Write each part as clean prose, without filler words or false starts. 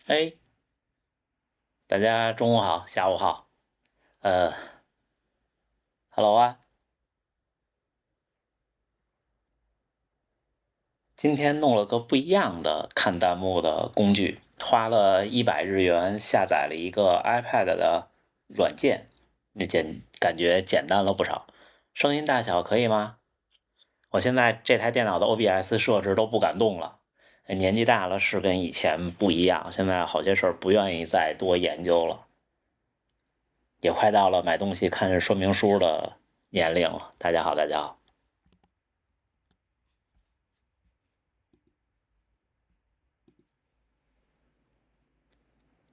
哎，大家中午好，下午好。呃，Hello 啊，今天弄了个不一样的看弹幕的工具，花了100日元下载了一个 iPad 的软件，感觉简单了不少。声音大小可以吗？我现在这台电脑的 OBS 设置都不敢动了，年纪大了是跟以前不一样，现在好些事儿不愿意再多研究了，也快到了买东西看说明书的年龄了。大家好，大家好。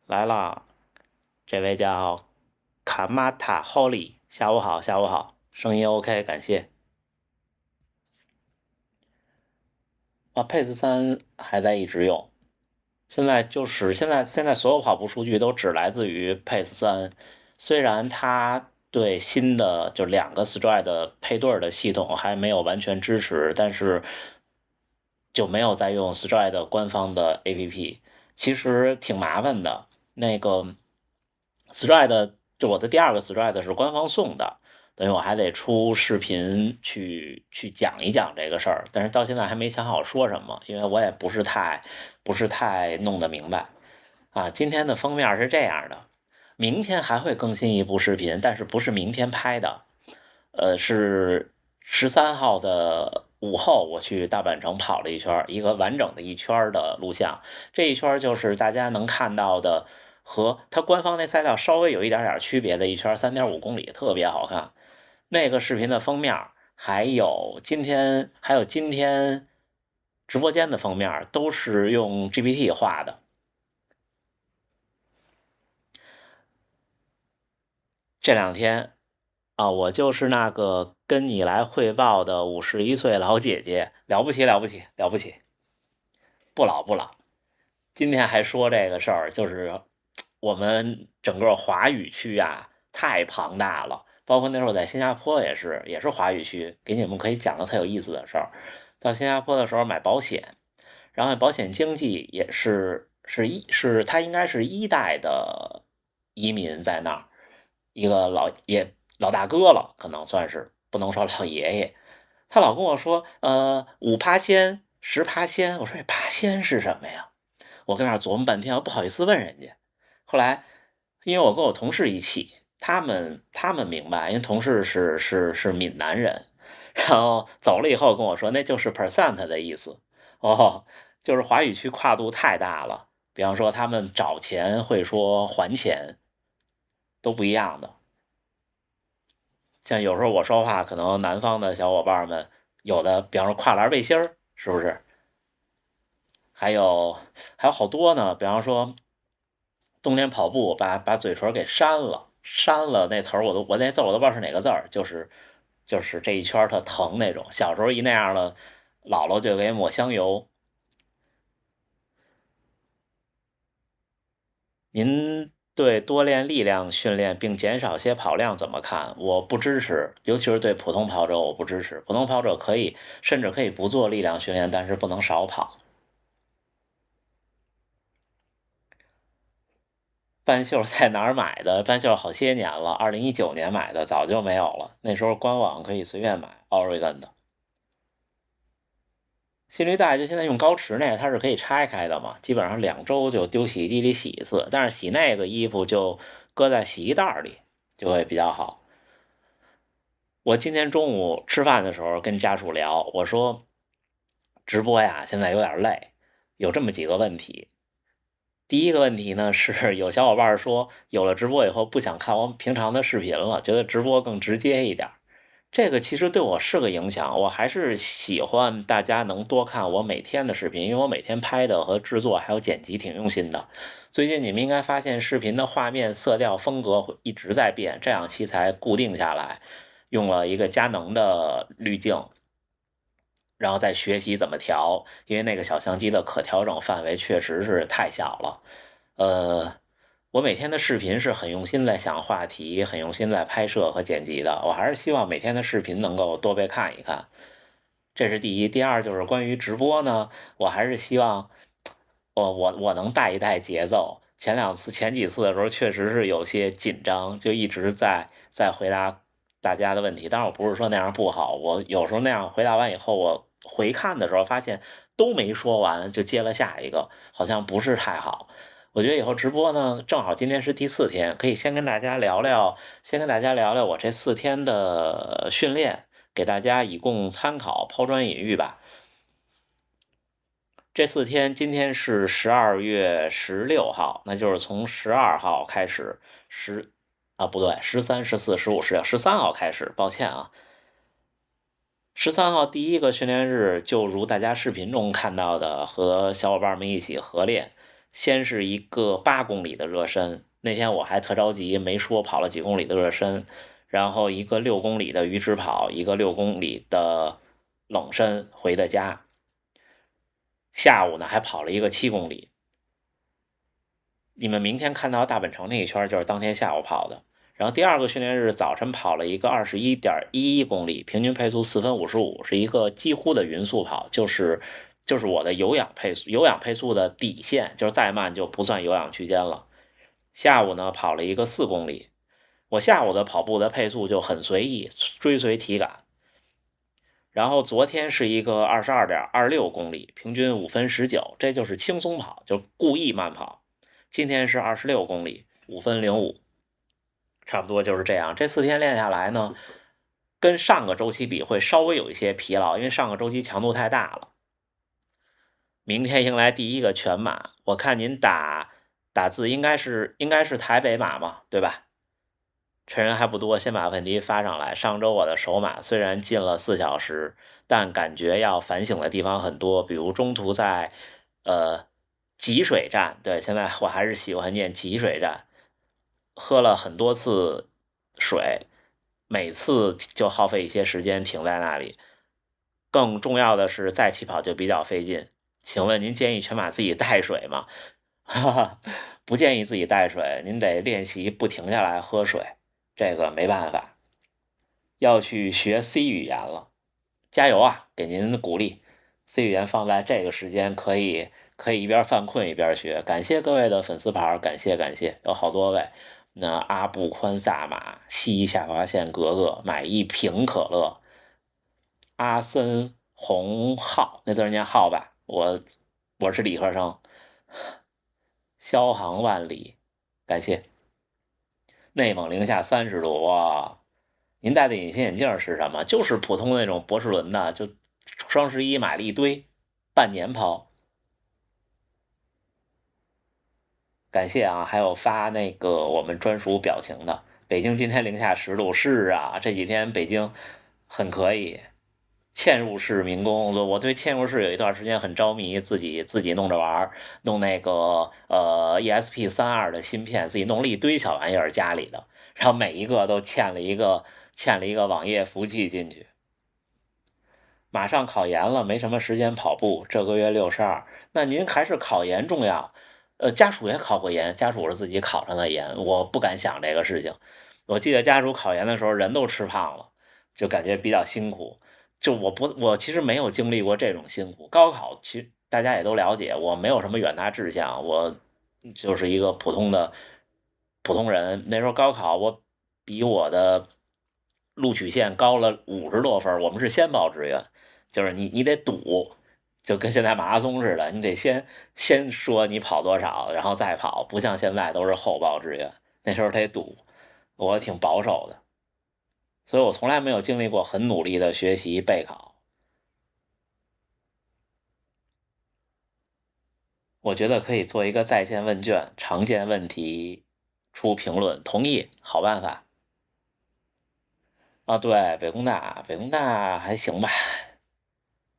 来了，这位叫卡玛塔 Holly，下午好，下午好，声音 OK，感谢。Pace 3还在一直用，现在所有跑步数据都只来自于 Pace 3，虽然它对新的就2个 Stride 的配对的系统还没有完全支持，但是就没有再用 Stride 官方的 APP，其实挺麻烦的。那个 Stride 就我的第2个 Stride 是官方送的，等于我还得出视频去讲一讲这个事儿，但是到现在还没想好说什么，因为我也不是太弄得明白啊。今天的封面是这样的，明天还会更新一部视频，但是不是明天拍的，是13号的午后，我去大阪城跑了一圈，一个完整的一圈的录像。这一圈就是大家能看到的，和它官方那赛道稍微有一点点区别的一圈3.5公里，特别好看。那个视频的封面，还有今天直播间的封面，都是用 GPT 画的。这2天啊，我就是那个跟你来汇报的51岁老姐姐，了不起，了不起，了不起，不老不老。今天还说这个事儿，就是我们整个华语区啊，太庞大了。包括那时候在新加坡也是华语区，给你们可以讲个特有意思的事儿。到新加坡的时候买保险，然后保险经纪也是他应该是1代的移民在那儿，一个老大哥了，可能算是不能说老爷爷。他老跟我说，5%、10%，我说这八仙是什么呀？我跟那儿琢磨半天，我不好意思问人家。后来，因为我跟我同事一起，他们明白，因为同事是闽南人，然后走了以后跟我说，那就是 percent 的意思。哦，就是华语区跨度太大了。比方说，他们找钱会说还钱，都不一样的。像有时候我说话，可能南方的小伙伴们有的，比方说跨栏背心儿，是不是？还有好多呢，比方说冬天跑步把嘴唇给扇了，扇了那词儿我那字我都不知道是哪个字儿，就是这一圈它疼那种。小时候一那样的，姥姥就给抹香油。您对多练力量训练并减少些跑量怎么看？我不支持，尤其是对普通跑者我不支持。普通跑者甚至可以不做力量训练，但是不能少跑。半袖在哪儿买的？半袖好些年了，2019年买的，早就没有了。那时候官网可以随便买，Oregon 的心率带，就现在用高驰那个，它是可以拆开的嘛，基本上2周就丢洗衣机里洗一次。但是洗那个衣服就搁在洗衣袋里，就会比较好。我今天中午吃饭的时候跟家属聊，我说直播呀，现在有点累，有这么几个问题。第一个问题呢是有小伙伴说，有了直播以后不想看我们平常的视频了，觉得直播更直接一点。这个其实对我是个影响，我还是喜欢大家能多看我每天的视频，因为我每天拍的和制作还有剪辑挺用心的。最近你们应该发现视频的画面、色调、风格一直在变，这两期才固定下来，用了一个佳能的滤镜，然后再学习怎么调，因为那个小相机的可调整范围确实是太小了。我每天的视频是很用心在想话题，很用心在拍摄和剪辑的。我还是希望每天的视频能够多被看一看，这是第一。第二就是关于直播呢，我还是希望我能带一带节奏。前几次的时候确实是有些紧张，就一直在回答大家的问题。当然我不是说那样不好，我有时候那样回答完以后，我回看的时候发现都没说完就接了下一个，好像不是太好。我觉得以后直播呢，正好今天是第4天，可以先跟大家聊聊，我这4天的训练，给大家以供参考，抛砖引玉吧。这4天，今天是12月16号，那就是从12号开始，不对，13、14、15、13号开始，抱歉啊。13号第一个训练日，就如大家视频中看到的，和小伙伴们一起合练。先是一个8公里的热身，那天我还特着急，没说跑了几公里的热身。然后一个6公里的鱼池跑，一个6公里的冷身回的家。下午呢还跑了一个7公里。你们明天看到大本城那一圈就是当天下午跑的。然后第2个训练日早晨跑了一个21.11公里，平均配速4分55，是一个几乎的匀速跑，就是我的有氧配速的底线，就是再慢就不算有氧区间了。下午呢跑了一个4公里，我下午的跑步的配速就很随意，追随体感。然后昨天是一个22.26公里，平均5分19，这就是轻松跑，就故意慢跑。今天是26公里，5分05，差不多就是这样。这4天练下来呢，跟上个周期比会稍微有一些疲劳，因为上个周期强度太大了。明天迎来第1个全马，我看您打字应该是台北马嘛，对吧？趁人还不多，先把问题发上来。上周我的首马虽然进了4小时，但感觉要反省的地方很多，比如中途在集水站，对，现在我还是喜欢念集水站，喝了很多次水，每次就耗费一些时间停在那里。更重要的是再起跑就比较费劲。请问您建议全马自己带水吗？不建议自己带水，您得练习不停下来喝水。这个没办法，要去学 C 语言了，加油啊！给您鼓励。C 语言放在这个时间可以一边犯困一边学。感谢各位的粉丝牌，感谢，有好多位。那阿布宽萨马西下划线格格买1瓶可乐，阿森洪浩，那字念浩吧？我是理科生。肖航万里，感谢。内蒙零下30度，哇！您戴的隐形眼镜是什么？就是普通那种博士伦的，就双11买了一堆，半年抛。感谢啊，还有发那个我们专属表情的。北京今天零下10度，是啊，这几天北京很可以。嵌入式民工，我对嵌入式有一段时间很着迷，自己弄着玩，弄那个ESP32的芯片，自己弄了一堆小玩意儿家里的，然后每一个都嵌了一个网页服务器进去。马上考研了，没什么时间跑步，这个月62。那您还是考研重要。家属也考过研，家属是自己考上的研，我不敢想这个事情。我记得家属考研的时候人都吃胖了，就感觉比较辛苦。就我其实没有经历过这种辛苦。高考其实大家也都了解，我没有什么远大志向，我就是一个普通人。那时候高考我比我的录取线高了50多分，我们是先报志愿，就是你得赌，就跟现在马拉松似的，你得先说你跑多少，然后再跑，不像现在都是后报志愿，那时候得赌。我挺保守的。所以我从来没有经历过很努力的学习备考。我觉得可以做一个在线问卷，常见问题出评论，同意，好办法。啊，对，北工大还行吧，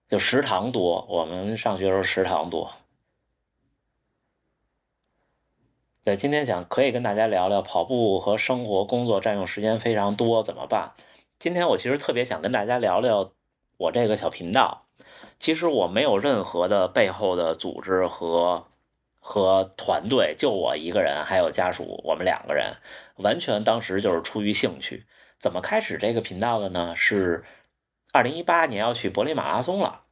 就食堂多，我们上学时候食堂多。对，今天可以跟大家聊聊跑步和生活工作占用时间非常多怎么办。今天我其实特别想跟大家聊聊我这个小频道。其实我没有任何的背后的组织和团队，就我一个人，还有家属，我们2个人，完全当时就是出于兴趣。怎么开始这个频道的呢？是2018年要去柏林马拉松了，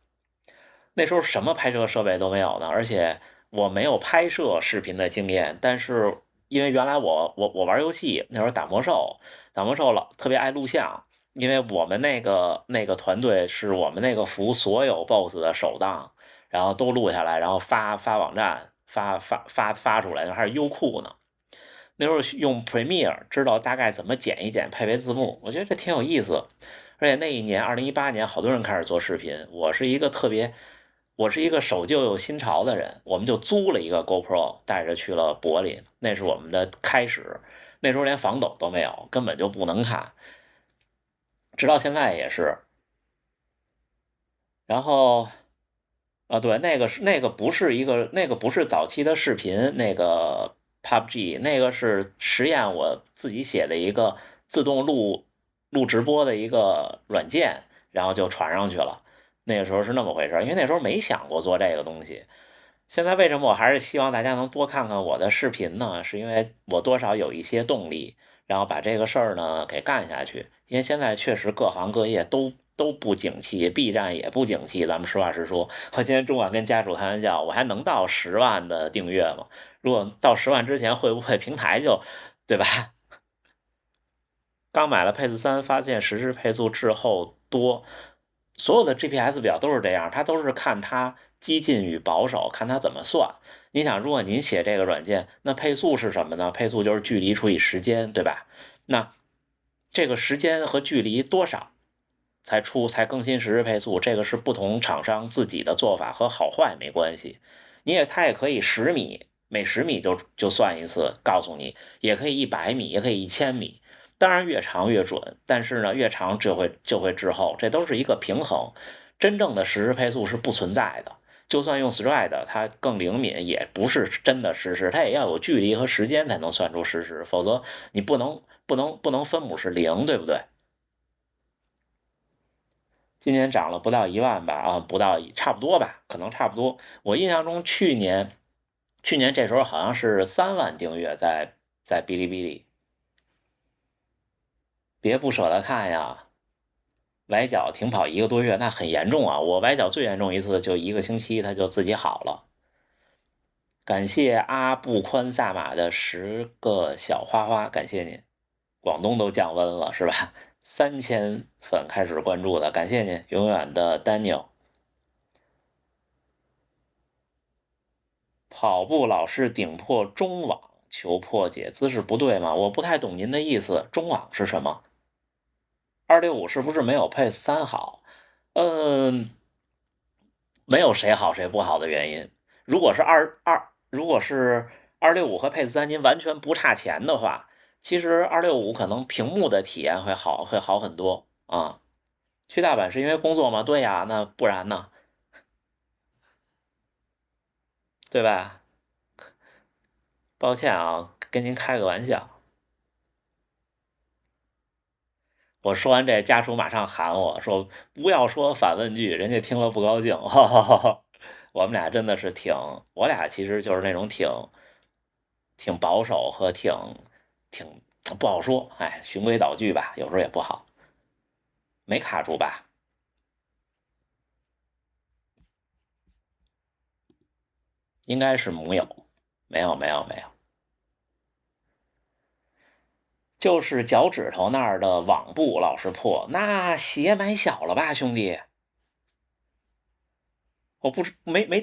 那时候什么拍摄设备都没有呢，而且我没有拍摄视频的经验，但是因为原来我玩游戏那时候打魔兽老特别爱录像，因为我们那个团队是我们那个服所有 BOSS 的首档，然后都录下来，然后发网站发出来，还是优酷呢。那时候用 Premiere 知道大概怎么剪一剪，配备字幕，我觉得这挺有意思。而且那一年2018年，好多人开始做视频，我是一个守旧又新潮的人，我们就租了一个 GoPro，带着去了柏林，那是我们的开始。那时候连防抖都没有，根本就不能看，直到现在也是。然后对，那个不是早期的视频，那个 PUBG 那个是实验我自己写的一个自动录直播的一个软件，然后就传上去了。那个时候是那么回事，因为那时候没想过做这个东西。现在为什么我还是希望大家能多看看我的视频呢？是因为我多少有一些动力，然后把这个事儿呢给干下去。因为现在确实各行各业都不景气，B 站也不景气。咱们实话实说，我今天中午跟家属开玩笑，我还能到10万的订阅吗？如果到10万之前，会不会平台就，对吧？刚买了配置3，发现实时配速滞后多。所有的 GPS 表都是这样，它都是看它激进与保守，看它怎么算。你想，如果您写这个软件，那配速是什么呢？配速就是距离除以时间，对吧？那这个时间和距离多少才更新实时配速？这个是不同厂商自己的做法，和好坏没关系。它也可以10米，每10米就算一次，告诉你，也可以100米，也可以1000米。当然越长越准，但是呢，越长就会滞后，这都是一个平衡。真正的实时配速是不存在的，就算用 Stride 它更灵敏，也不是真的实时，它也要有距离和时间才能算出实时，否则你不能分母是0，对不对？今年涨了不到1万吧，不到，差不多吧，可能差不多。我印象中去年这时候好像是3万订阅在哔哩哔哩，别不舍得看呀。崴脚停跑1个多月，那很严重啊！我崴脚最严重一次就1个星期，它就自己好了。感谢阿布宽萨玛的10个小花花，感谢您。广东都降温了是吧？3000粉开始关注的，感谢您，永远的 Daniel。跑步老是顶破中网，求破解，姿势不对吗？我不太懂您的意思，中网是什么？265是不是没有 Pace3好？嗯，没有谁好谁不好的原因。如果是265和 Pace3您完全不差钱的话，其实265可能屏幕的体验会好很多啊。去大阪是因为工作吗？对呀，那不然呢？对吧？抱歉啊，跟您开个玩笑。我说完这，家属马上喊我说：“不要说反问句，人家听了不高兴。我们俩真的是我俩其实就是那种挺保守和挺不好说，哎，循规蹈矩吧，有时候也不好。没卡住吧？应该是木有，没有，就是脚趾头那儿的网布老是破，那鞋买小了吧，兄弟？我不是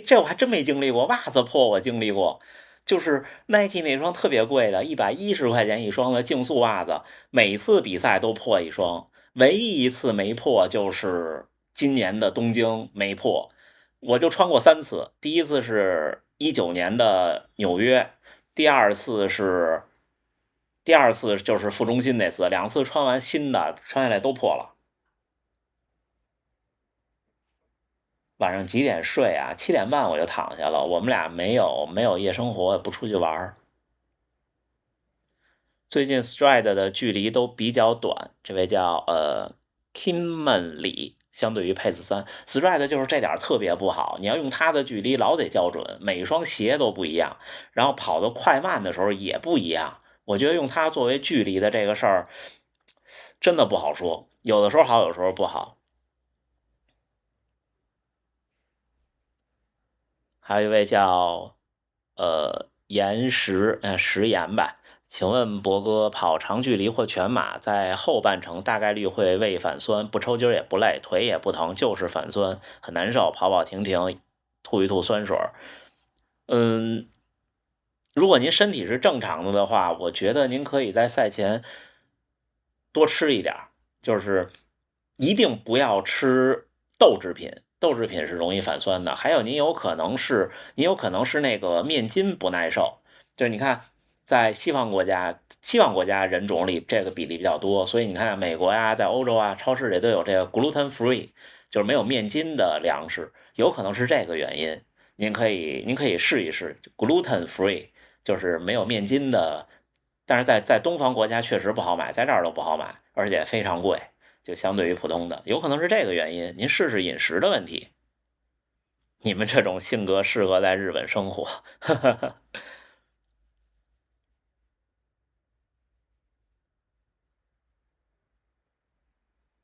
这我还真没经历过，袜子破我经历过，就是 Nike 那双特别贵的110块钱一双的竞速袜子，每次比赛都破一双，唯一一次没破就是今年的东京没破，我就穿过3次，第一次是19年的纽约，第二次就是副中心那次，2次穿完新的穿下来都破了。晚上几点睡啊？7点半我就躺下了。我们俩没有夜生活，也不出去玩。最近 Stride 的距离都比较短，这位叫Kimman 李，相对于 Pace3，Stride 就是这点特别不好。你要用它的距离老得校准，每双鞋都不一样，然后跑得快慢的时候也不一样。我觉得用它作为距离的这个事儿，真的不好说，有的时候好，有时候不好。还有一位叫食盐吧。请问博哥，跑长距离或全马，在后半程大概率会胃反酸，不抽筋也不累，腿也不疼，就是反酸，很难受，跑跑停停，吐一吐酸水。如果您身体是正常的话，我觉得您可以在赛前多吃一点，就是一定不要吃豆制品，豆制品是容易反酸的。还有您有可能是那个面筋不耐受，就是你看在西方国家人种里这个比例比较多，所以你看美国呀，在欧洲啊，超市里都有这个 gluten free，就是没有面筋的粮食，有可能是这个原因。您可以试一试 gluten free，就是没有面筋的，但是在东方国家确实不好买，在这儿都不好买，而且非常贵，就相对于普通的，有可能是这个原因。您试试饮食的问题。你们这种性格适合在日本生活。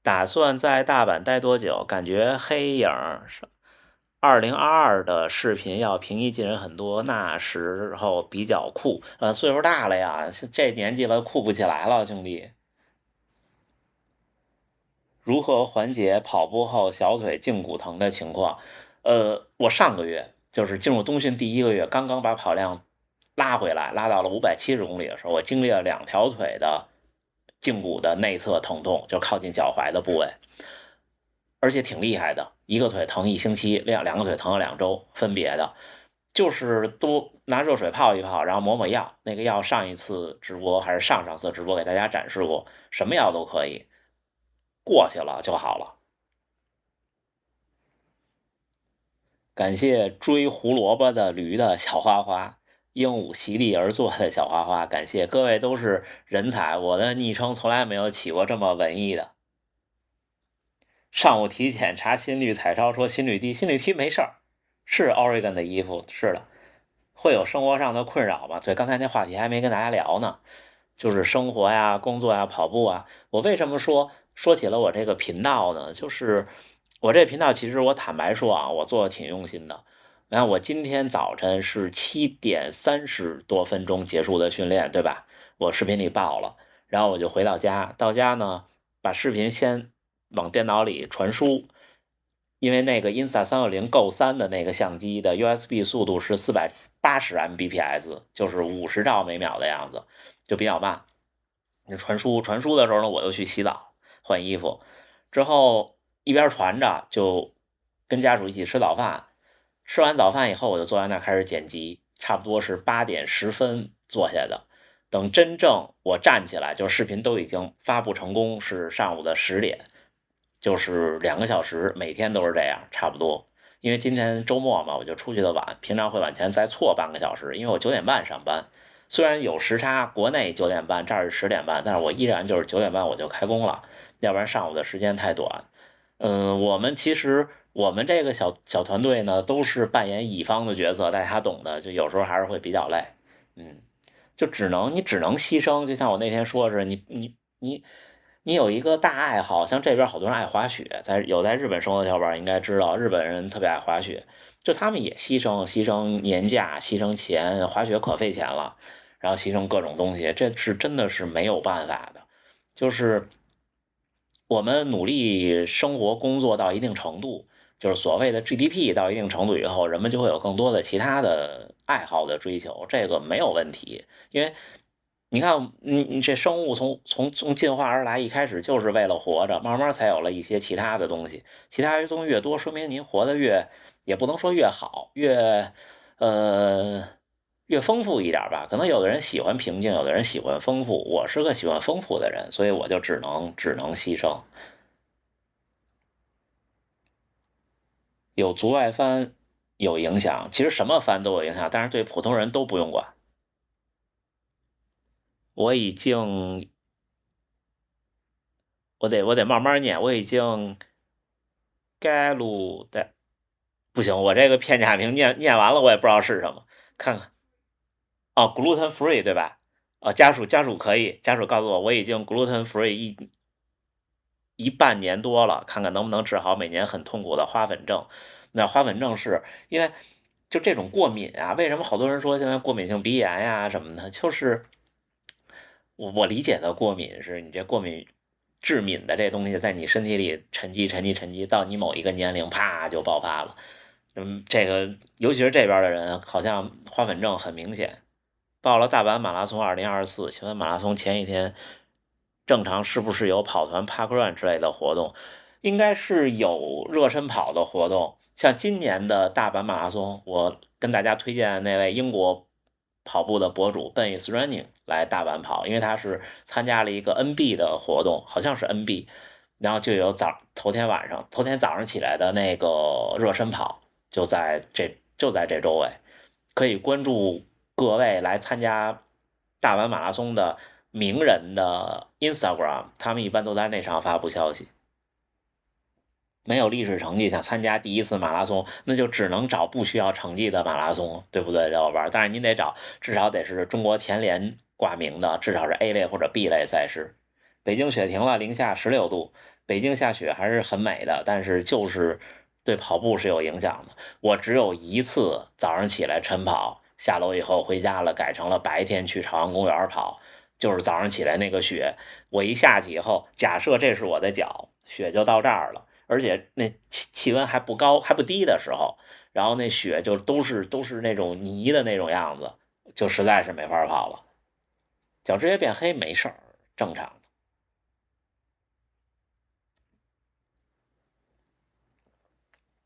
打算在大阪待多久？感觉黑影是2022的视频要平易近人很多，那时候比较酷。岁数大了呀，这年纪了酷不起来了，兄弟。如何缓解跑步后小腿胫骨疼的情况？我上个月就是进入冬训第一个月，刚刚把跑量拉回来，拉到了570公里的时候，我经历了两条腿的胫骨的内侧疼痛，就靠近脚踝的部位，而且挺厉害的，一个腿疼1星期，两个腿疼了2周，分别的。就是都拿热水泡一泡，然后抹药。那个药上一次直播还是上上次直播给大家展示过，什么药都可以，过去了就好了。感谢追胡萝卜的驴的小花花，鹦鹉席地而坐的小花花，感谢各位都是人才，我的昵称从来没有起过这么文艺的。上午体检查心率，彩超说心率低，心率低没事儿，是 Oregon 的衣服，是的。会有生活上的困扰吗？对，刚才那话题还没跟大家聊呢，就是生活呀、工作呀、跑步啊。我为什么说起了我这个频道呢？就是我这频道其实我坦白说啊，我做的挺用心的。你看我今天早晨是7点30多分钟结束的训练，对吧？我视频里报了，然后我就回到家，到家呢把视频先往电脑里传输，因为那个 Insta360 Go3的那个相机的 USB 速度是480 Mbps，就是50兆每秒的样子，就比较慢。那传输的时候呢，我就去洗澡换衣服，之后一边传着就跟家属一起吃早饭。吃完早饭以后，我就坐在那儿开始剪辑，差不多是8点10分坐下的。等真正我站起来，就是视频都已经发布成功，是上午的10点。就是2个小时，每天都是这样，差不多。因为今天周末嘛，我就出去的晚，平常会往前再错半个小时，因为我9点半上班。虽然有时差，国内9点半，这儿是10点半，但是我依然就是9点半我就开工了，要不然上午的时间太短。我们这个小团队呢，都是扮演乙方的角色，大家懂的，就有时候还是会比较累。嗯，你只能牺牲，就像我那天说的是，你有一个大爱好，像这边好多人爱滑雪，在日本生活的小伙伴应该知道，日本人特别爱滑雪，就他们也牺牲年假，牺牲钱，滑雪可费钱了，然后牺牲各种东西，这是真的是没有办法的。就是我们努力生活工作到一定程度，就是所谓的 GDP 到一定程度以后，人们就会有更多的其他的爱好的追求，这个没有问题。因为你看，你这生物从进化而来，一开始就是为了活着，慢慢才有了一些其他的东西。其他的东西越多，说明您活得也不能说越好，越丰富一点吧。可能有的人喜欢平静，有的人喜欢丰富。我是个喜欢丰富的人，所以我就只能牺牲。有足外翻有影响，其实什么翻都有影响，但是对普通人都不用管。我已经，我得慢慢念，我已经盖鲁的不行，我这个片假名念完了，我也不知道是什么。看看哦，gluten free 对吧？家属可以，家属告诉我我已经 gluten free 半年多了，看看能不能治好每年很痛苦的花粉症。那花粉症是因为就这种过敏啊，为什么好多人说现在过敏性鼻炎呀什么的，就是我理解的过敏是你这过敏致敏的这东西在你身体里沉积，到你某一个年龄啪就爆发了。这个尤其是这边的人，好像花粉症很明显。报了大阪马拉松2024，请问马拉松前一天正常是不是有跑团、parkrun 之类的活动？应该是有热身跑的活动。像今年的大阪马拉松，我跟大家推荐那位英国跑步的博主 Ben is Running 来大阪跑，因为他是参加了一个 NB 的活动，好像是 NB，然后就有头天早上起来的那个热身跑，就在这周围，可以关注各位来参加大阪马拉松的名人的 Instagram，他们一般都在那上发布消息。没有历史成绩想参加第一次马拉松，那就只能找不需要成绩的马拉松，对不对，小伙伴？但是您得找至少得是中国田联挂名的，至少是 A 类或者 B 类赛事。北京雪停了，零下16度，北京下雪还是很美的，但是就是对跑步是有影响的。我只有一次早上起来晨跑，下楼以后回家了，改成了白天去朝阳公园跑，就是早上起来那个雪，我一下去以后，假设这是我的脚，雪就到这儿了。而且那气温还不高还不低的时候，然后那雪就都是那种泥的那种样子，就实在是没法跑了。脚趾也变黑没事儿，正常的。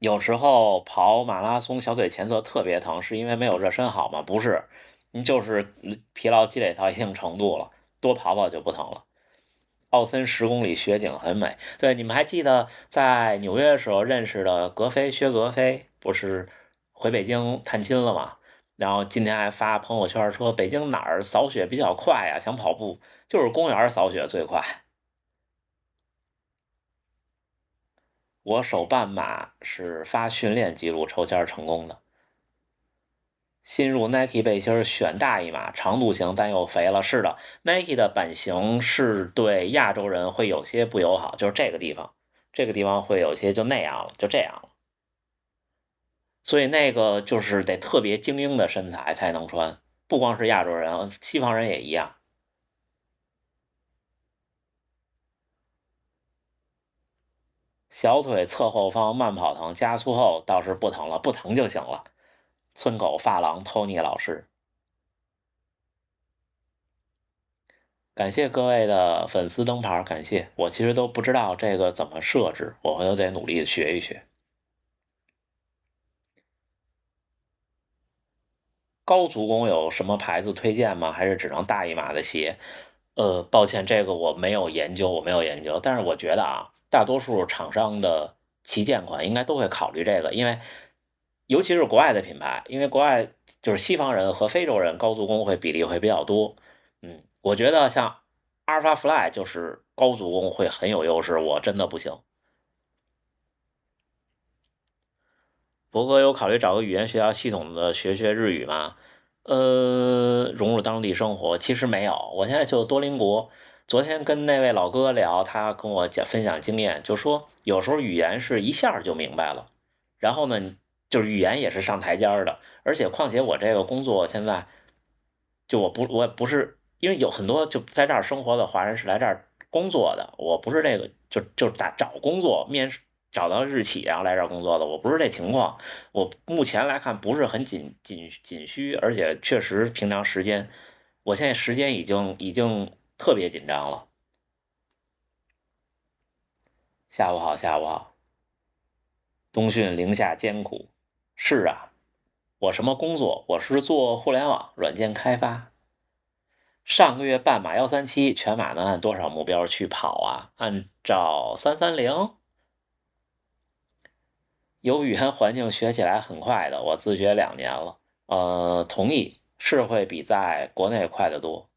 有时候跑马拉松小腿前侧特别疼，是因为没有热身好吗？不是，你就是疲劳积累到一定程度了，多跑跑就不疼了。奥森10公里雪景很美。对，你们还记得在纽约的时候认识的薛格飞，不是回北京探亲了吗？然后今天还发朋友圈说北京哪儿扫雪比较快呀？想跑步就是公园扫雪最快。我首半马是发训练记录抽签成功的。新入 Nike 背心选大一码，长度型但又肥了。是的，Nike 的版型是对亚洲人会有些不友好，就是这个地方会有些就那样了，就这样了。所以那个就是得特别精英的身材才能穿，不光是亚洲人，西方人也一样。小腿侧后方慢跑疼，加速后倒是不疼了，不疼就行了。村口发廊 Tony 老师。感谢各位的粉丝灯牌，感谢。我其实都不知道这个怎么设置，我回头得努力学一学。高足弓有什么牌子推荐吗？还是只能大一码的鞋？抱歉，这个我没有研究。但是我觉得啊，大多数厂商的旗舰款应该都会考虑这个，因为尤其是国外的品牌，因为国外就是西方人和非洲人高足弓比例会比较多。我觉得像阿尔法 Fly 就是高足弓会很有优势，我真的不行。博哥有考虑找个语言学校系统的学日语吗？融入当地生活，其实没有，我现在就多邻国。昨天跟那位老哥聊，他跟我分享经验，就说有时候语言是一下就明白了，然后呢，就是语言也是上台阶的，而且况且我这个工作现在，就我也不是，因为有很多就在这儿生活的华人是来这儿工作的，我不是这个就找工作面试找到日企然后来这儿工作的，我不是这情况。我目前来看不是很紧需，而且确实平常时间，我现在时间已经特别紧张了。下午好，下午好。冬训零下艰苦。是啊，我什么工作？我是做互联网软件开发。上个月半马137，全马能按多少目标去跑啊？按照330。有语言环境学起来很快的，我自学2年了。同意，是会比在国内快得多。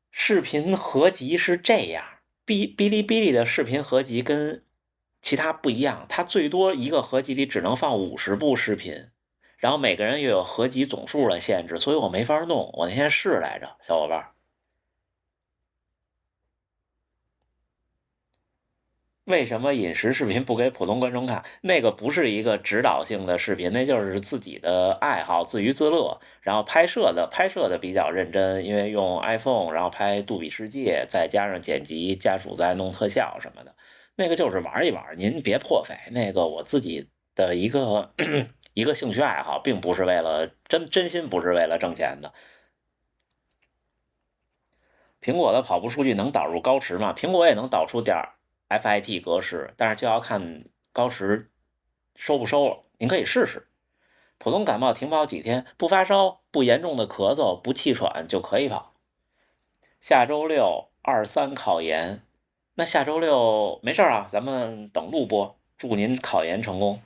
视频合集是这样，哔哩哔哩的视频合集跟其他不一样，它最多一个合集里只能放50部视频，然后每个人又有合集总数的限制，所以我没法弄。我那天试来着，小伙伴。为什么饮食视频不给普通观众看？那个不是一个指导性的视频，那就是自己的爱好，自娱自乐。然后拍摄的比较认真，因为用 iPhone，然后拍杜比世界，再加上剪辑，家属再弄特效什么的，那个就是玩一玩。您别破费，那个我自己的一个一个兴趣爱好，并不是为了真心不是为了挣钱的。苹果的跑步数据能导入高驰吗？苹果也能导出点 FIT 格式，但是就要看高驰收不收了。您可以试试，普通感冒停跑几天，不发烧、不严重的咳嗽、不气喘就可以跑。下周六23考研，那下周六没事啊，咱们等录播。祝您考研成功。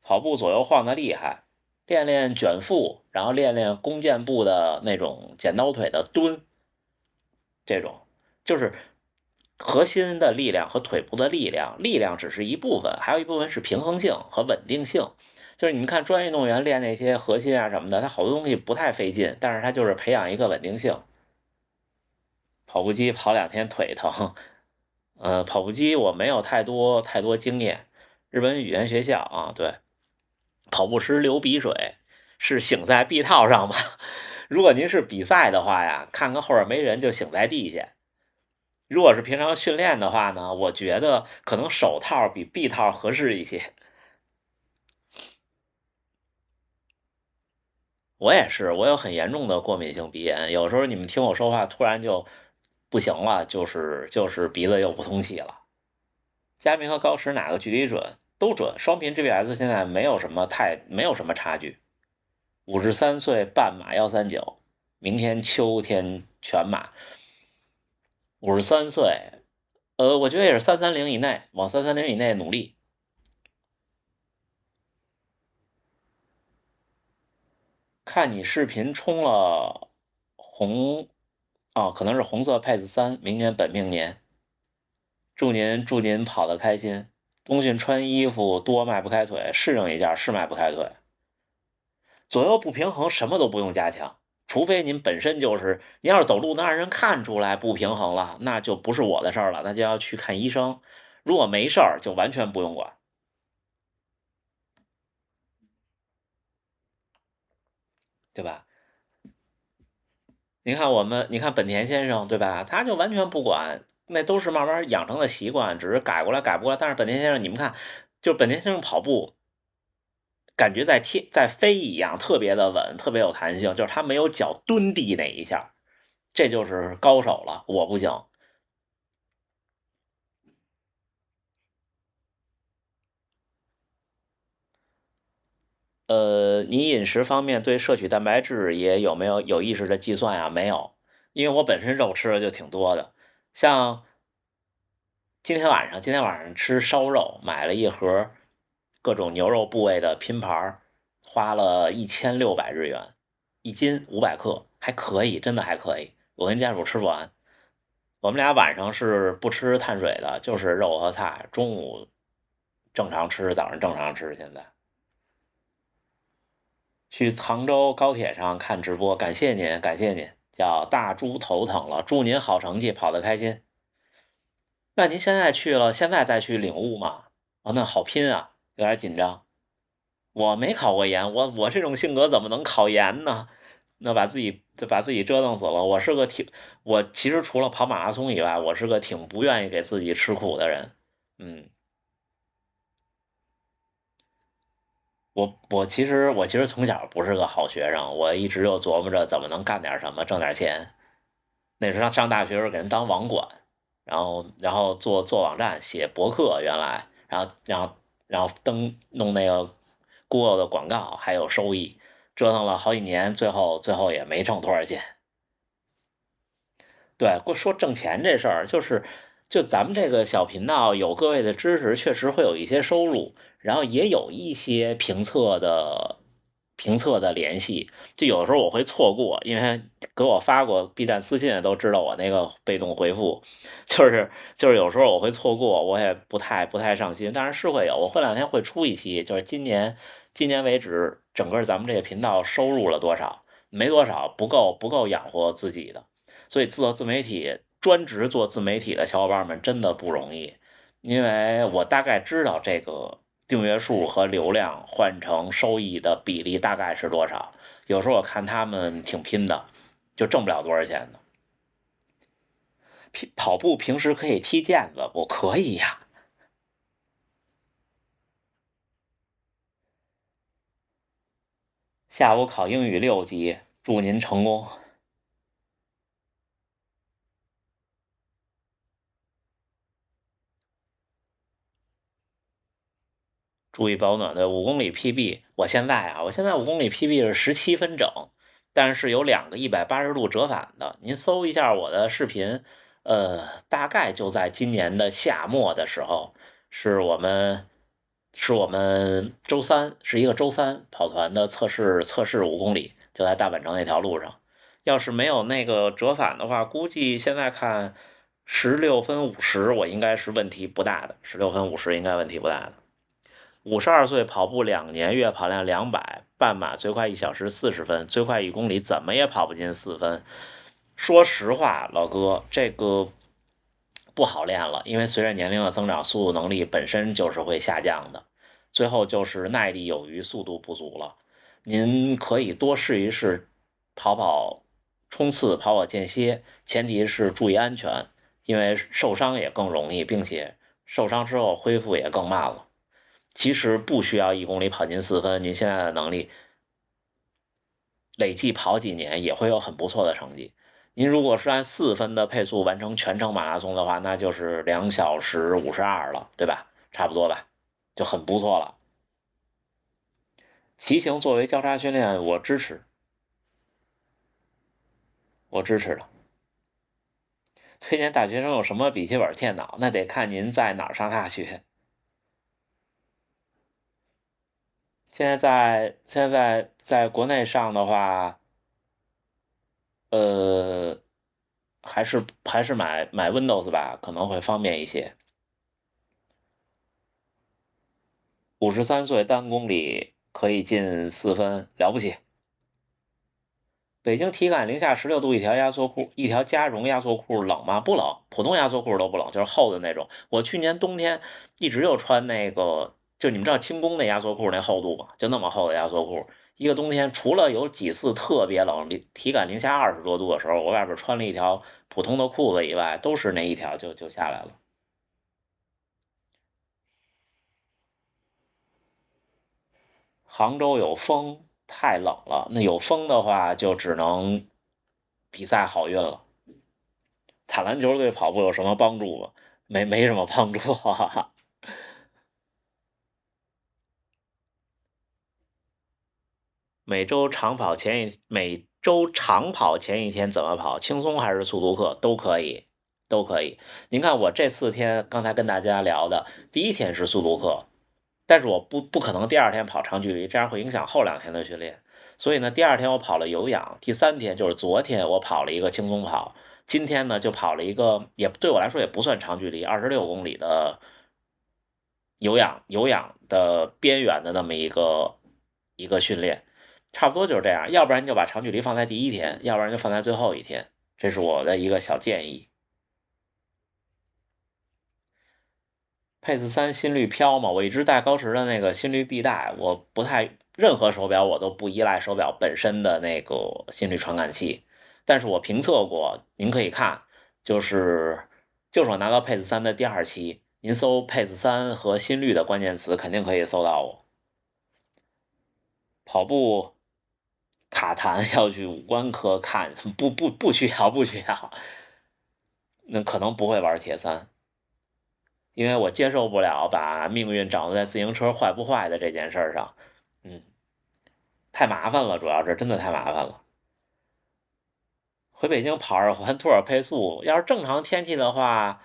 跑步左右晃的厉害，练练卷腹，然后练练弓箭步的那种剪刀腿的蹲，这种就是核心的力量和腿部的力量，力量只是一部分，还有一部分是平衡性和稳定性。就是你们看专业运动员练那些核心啊什么的，他好多东西不太费劲，但是他就是培养一个稳定性。跑步机跑2天腿疼，跑步机我没有太多经验。日本语言学校啊，对，跑步时流鼻水是醒在臂套上吗？如果您是比赛的话呀，看看后边没人就醒在地下。如果是平常训练的话呢，我觉得可能手套比臂套合适一些。我也是，我有很严重的过敏性鼻炎，有时候你们听我说话突然就不行了，就是鼻子又不通气了。佳明和高驰哪个距离准？都准，双频 GPS 现在没有什么差距。53岁半马139，明天秋天全马。53岁，我觉得也是330以内，往330以内努力。看你视频充了红，哦，可能是红色 PACE 3，明年本命年。祝您跑得开心。冬训穿衣服多迈不开腿，适应一下是迈不开腿。左右不平衡什么都不用加强，除非您本身就是，您要是走路能让人看出来不平衡了，那就不是我的事儿了，那就要去看医生。如果没事儿，就完全不用管，对吧？你看本田先生，对吧？他就完全不管，那都是慢慢养成的习惯，只是改过来改不过来。但是本田先生，你们看，就是本田先生跑步，感觉在飞一样，特别的稳，特别有弹性，就是他没有脚蹲地那一下，这就是高手了，我不行。你饮食方面对摄取蛋白质也有没有有意识的计算呀？没有，因为我本身肉吃的就挺多的，像今天晚上吃烧肉，买了一盒各种牛肉部位的拼盘，花了1600日元，1斤500克，还可以，真的还可以。我跟家属吃不完，我们俩晚上是不吃碳水的，就是肉和菜，中午正常吃，早上正常吃。现在去杭州高铁上看直播，感谢您，感谢您，叫大猪头疼了，祝您好成绩，跑得开心。那您现在去了，现在再去领悟吗？哦，那好拼啊，有点紧张。我没考过研，我这种性格怎么能考研呢？那把自己折腾死了。我其实除了跑马拉松以外，我是个挺不愿意给自己吃苦的人。嗯，我其实从小不是个好学生，我一直就琢磨着怎么能干点什么挣点钱。那时候上大学时候给人当网管，然后做网站写博客，原来然后弄那个 Google 的广告还有收益，折腾了好几年，最后也没挣多少钱。对，说挣钱这事儿，就咱们这个小频道有各位的支持，确实会有一些收入，然后也有一些评测的联系。就有的时候我会错过，因为给我发过 B 站私信的都知道我那个被动回复，就是有时候我会错过，我也不太上心，但是会有，我会2天会出一期，就是今年为止，整个咱们这个频道收入了多少？没多少，不够养活自己的。所以做自媒体，专职做自媒体的小伙伴们真的不容易。因为我大概知道这个订阅数和流量换成收益的比例大概是多少。有时候我看他们挺拼的，就挣不了多少钱的。跑步平时可以踢毽子，我可以呀。下午考英语6级，祝您成功。注意保暖的5公里 PB，我现在5公里 PB 是17分整，但是有2个180度折返的。您搜一下我的视频，大概就在今年的夏末的时候，是我们周三，是一个周三跑团的测试5公里，就在大阪城那条路上。要是没有那个折返的话，估计现在看16分50，我应该是问题不大的。16分50应该问题不大的。52岁跑步2年，月跑量200，半马最快1小时40分，最快1公里怎么也跑不进4分。说实话，老哥，这个不好练了，因为随着年龄的增长，速度能力本身就是会下降的。最后就是耐力有余，速度不足了。您可以多试一试跑跑冲刺、跑跑间歇，前提是注意安全，因为受伤也更容易，并且受伤之后恢复也更慢了。其实不需要1公里跑进4分，您现在的能力累计跑几年也会有很不错的成绩。您如果是按4分的配速完成全程马拉松的话，那就是2小时52了，对吧？差不多吧，就很不错了。骑行作为交叉训练，我支持，我支持的。推荐大学生有什么笔记本电脑？那得看您在哪儿上大学。现在在国内上的话，还是买 Windows 吧，可能会方便一些。53岁单公里可以进4分，了不起。北京体感零下16度，一条压缩裤，一条加绒压缩裤冷吗？不冷，普通压缩裤都不冷，就是厚的那种。我去年冬天一直就穿那个，就你们知道轻工那压缩裤那厚度吗？就那么厚的压缩裤，一个冬天除了有几次特别冷，体感零下20多度的时候，我外边穿了一条普通的裤子以外，都是那一条就下来了。杭州有风，太冷了。那有风的话，就只能比赛好运了。打篮球对跑步有什么帮助吗？没什么帮助啊。每周长跑前一天怎么跑？轻松还是速度课都可以，都可以。您看我这4天，刚才跟大家聊的，第一天是速度课，但是我不可能第2天跑长距离，这样会影响后2天的训练。所以呢，第2天我跑了有氧，第3天就是昨天我跑了一个轻松跑，今天呢就跑了一个，也对我来说也不算长距离，26公里的有氧的边缘的那么一个训练，差不多就是这样。要不然你就把长距离放在第1天，要不然就放在最后一天，这是我的一个小建议。Pace 3心率飘吗？我一直戴高驰的那个心率臂带，我不太任何手表我都不依赖手表本身的那个心率传感器，但是我评测过，您可以看，就是我拿到 Pace 3的第2期，您搜 Pace 3和心率的关键词，肯定可以搜到我。跑步卡痰要去五官科看，不需要不需要，那可能不会玩铁三。因为我接受不了把命运掌握在自行车坏不坏的这件事上，太麻烦了，主要是真的太麻烦了。回北京跑2环多少配速？要是正常天气的话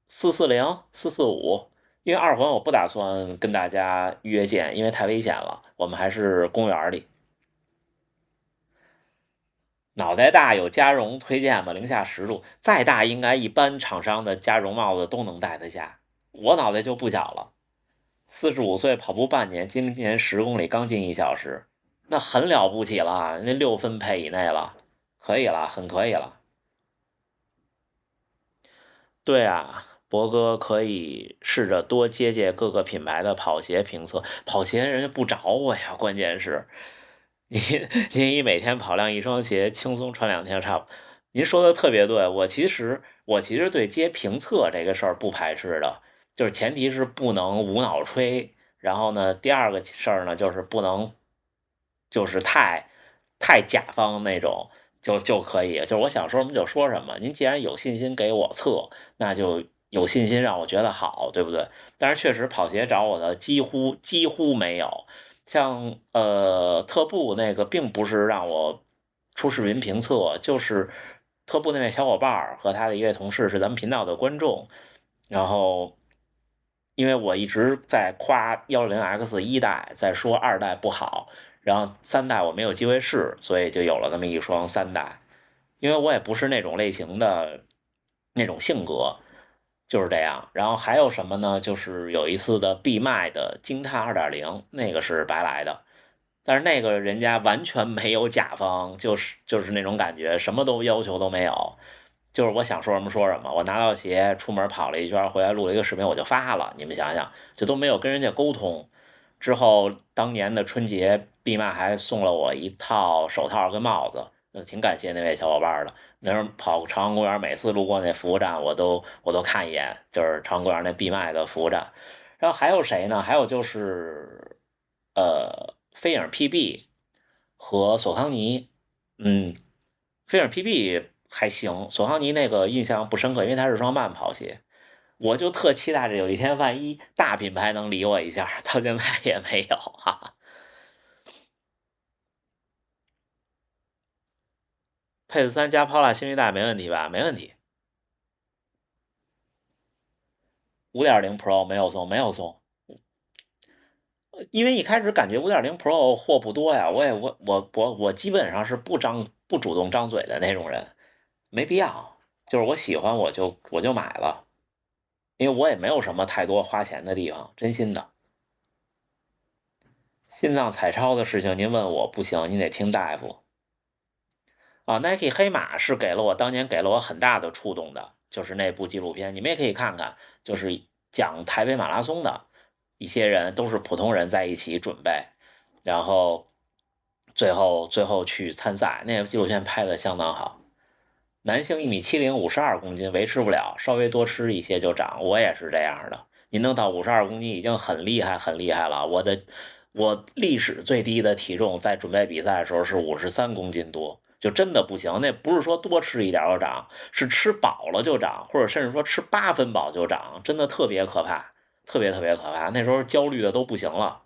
，440、445。因为2环我不打算跟大家约见，因为太危险了，我们还是公园里。脑袋大有加绒推荐吗？零下10度，再大应该一般厂商的加绒帽子都能戴得下。我脑袋就不小了。45岁跑步半年，今年10公里刚进1小时，那很了不起了，那6分配以内了，可以了，很可以了。对啊，博哥可以试着多接各个品牌的跑鞋评测，跑鞋人家不找我呀，关键是您以每天跑量一双鞋，轻松穿2天差不多。您说的特别对，我其实对接评测这个事儿不排斥的，就是前提是不能无脑吹，然后呢，第二个事儿呢就是不能就是太甲方那种就可以，就是我想说什么就说什么。您既然有信心给我测，那就有信心让我觉得好，对不对？但是确实跑鞋找我的几乎没有，像特步那个并不是让我出视频评测，就是特步那位小伙伴和他的一位同事是咱们频道的观众，然后因为我一直在夸160X1代，在说2代不好，然后3代我没有机会试，所以就有了那么一双3代。因为我也不是那种类型的那种性格，就是这样。然后还有什么呢？就是有一次的闭麦的惊叹2.0，那个是白来的，但是那个人家完全没有甲方，就是那种感觉，什么都要求都没有，就是我想说什么说什么。我拿到鞋出门跑了一圈，回来录了一个视频我就发了，你们想想，这都没有跟人家沟通。之后当年的春节闭麦还送了我一套手套跟帽子，挺感谢那位小伙伴的。那时候跑朝阳公园，每次路过那服务站，我都看一眼，就是朝阳公园那闭麦的服务站。然后还有谁呢？还有就是飞影 PB 和索康尼。飞影 PB 还行，索康尼那个印象不深刻，因为它是双慢跑鞋。我就特期待着有一天，万一大品牌能理我一下，到现在也没有哈。佩斯3加 Paula 新一代没问题吧？没问题。5.0 Pro 没有送，没有送。因为一开始感觉5.0 Pro 货不多呀，我基本上是不主动张嘴的那种人，没必要，就是我喜欢我就买了，因为我也没有什么太多花钱的地方，真心的。心脏彩超的事情您问我不行，你得听大夫啊。Nike 黑马是当年给了我很大的触动的，就是那部纪录片，你们也可以看看，就是讲台北马拉松的一些人都是普通人在一起准备，然后最后去参赛，那个纪录片拍的相当好。男性1.70米52公斤维持不了，稍微多吃一些就长，我也是这样的。您能到52公斤已经很厉害很厉害了。我历史最低的体重在准备比赛的时候是53公斤多，就真的不行。那不是说多吃一点就长，是吃饱了就长，或者甚至说吃8分饱就长，真的特别可怕，特别可怕。那时候焦虑的都不行了。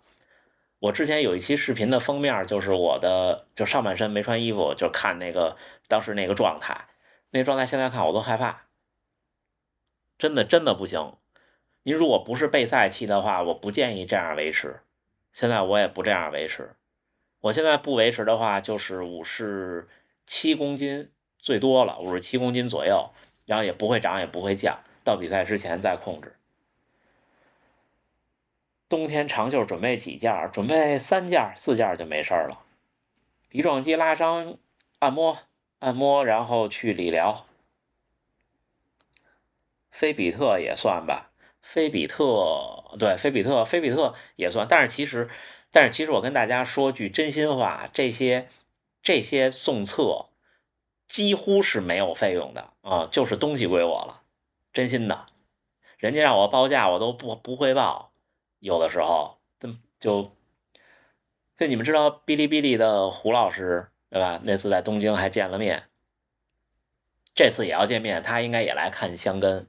我之前有一期视频的封面就是我的，就上半身没穿衣服，就看那个当时那个状态，那个状态现在看我都害怕，真的不行。您如果不是备赛期的话，我不建议这样维持。现在我也不这样维持，我现在不维持的话就是57公斤最多了，57公斤左右，然后也不会涨也不会降，到比赛之前再控制。冬天长袖准备几件？准备3件4件就没事了。梨状肌拉伤，按摩，然后去理疗。菲比特也算吧，菲比特对，菲比特也算，但是其实我跟大家说句真心话，这些送测几乎是没有费用的啊，就是东西归我了，真心的。人家让我报价我都不会报，有的时候就你们知道哔哩哔哩的胡老师对吧？那次在东京还见了面，这次也要见面，他应该也来看香根。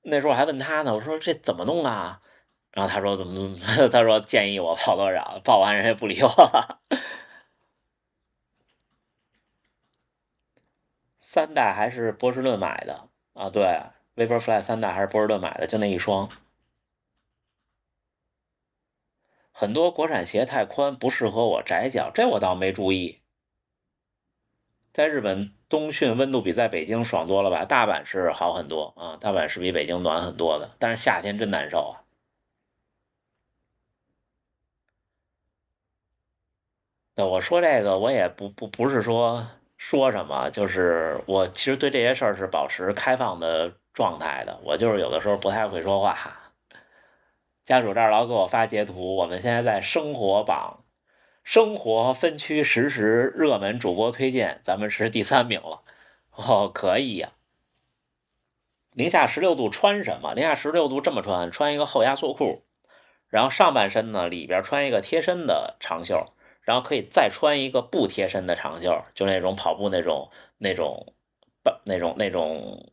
那时候我还问他呢，我说这怎么弄啊？然后他说怎么怎么，他说建议我报多少，报完人家不理我了。3代还是波士顿买的啊？对，Vaporfly 3代还是波士顿买的，就那一双。很多国产鞋太宽，不适合我窄脚，这我倒没注意。在日本冬训温度比在北京爽多了吧？大阪是好很多啊，大阪是比北京暖很多的，但是夏天真难受啊。对，我说这个我也不是说什么，就是我其实对这些事儿是保持开放的状态的，我就是有的时候不太会说话。家属这儿老给我发截图，我们现在在生活榜、生活分区实时热门主播推荐，咱们是第3名了。哦，可以呀、零下16度穿什么？零下16度这么穿，穿一个厚压缩裤，然后上半身呢里边穿一个贴身的长袖，然后可以再穿一个不贴身的长袖，就那种跑步那种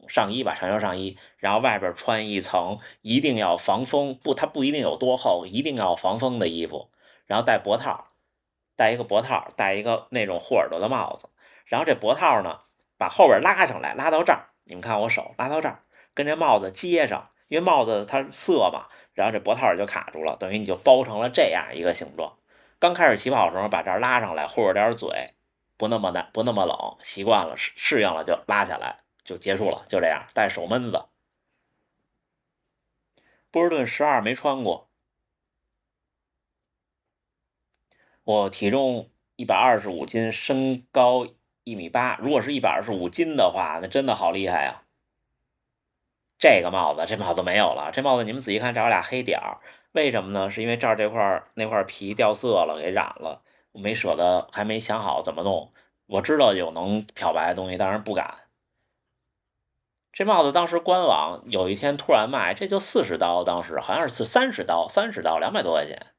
上衣吧，长袖上衣，然后外边穿一层一定要防风，它不一定有多厚，一定要防风的衣服，然后戴脖套，戴一个脖套，戴一个那种护耳朵的帽子，然后这脖套呢把后边拉上来，拉到这儿，你们看我手拉到这儿，跟这帽子接上，因为帽子它涩嘛，然后这脖套就卡住了，等于你就包成了这样一个形状。刚开始起跑的时候把这儿拉上来，护着点嘴，不那么难，不那么冷，习惯了适应了就拉下来，就结束了，就这样。带手闷子。波士顿12没穿过，我体重125斤，身高1米8，如果是125斤的话，那真的好厉害啊！这帽子没有了，这帽子你们仔细看，这有俩黑点儿，为什么呢？是因为这儿那块皮掉色了，给染了，我没舍得，还没想好怎么弄。我知道有能漂白的东西，但是不敢。这帽子当时官网有一天突然卖，这就40刀，当时好像是30刀，200多块钱。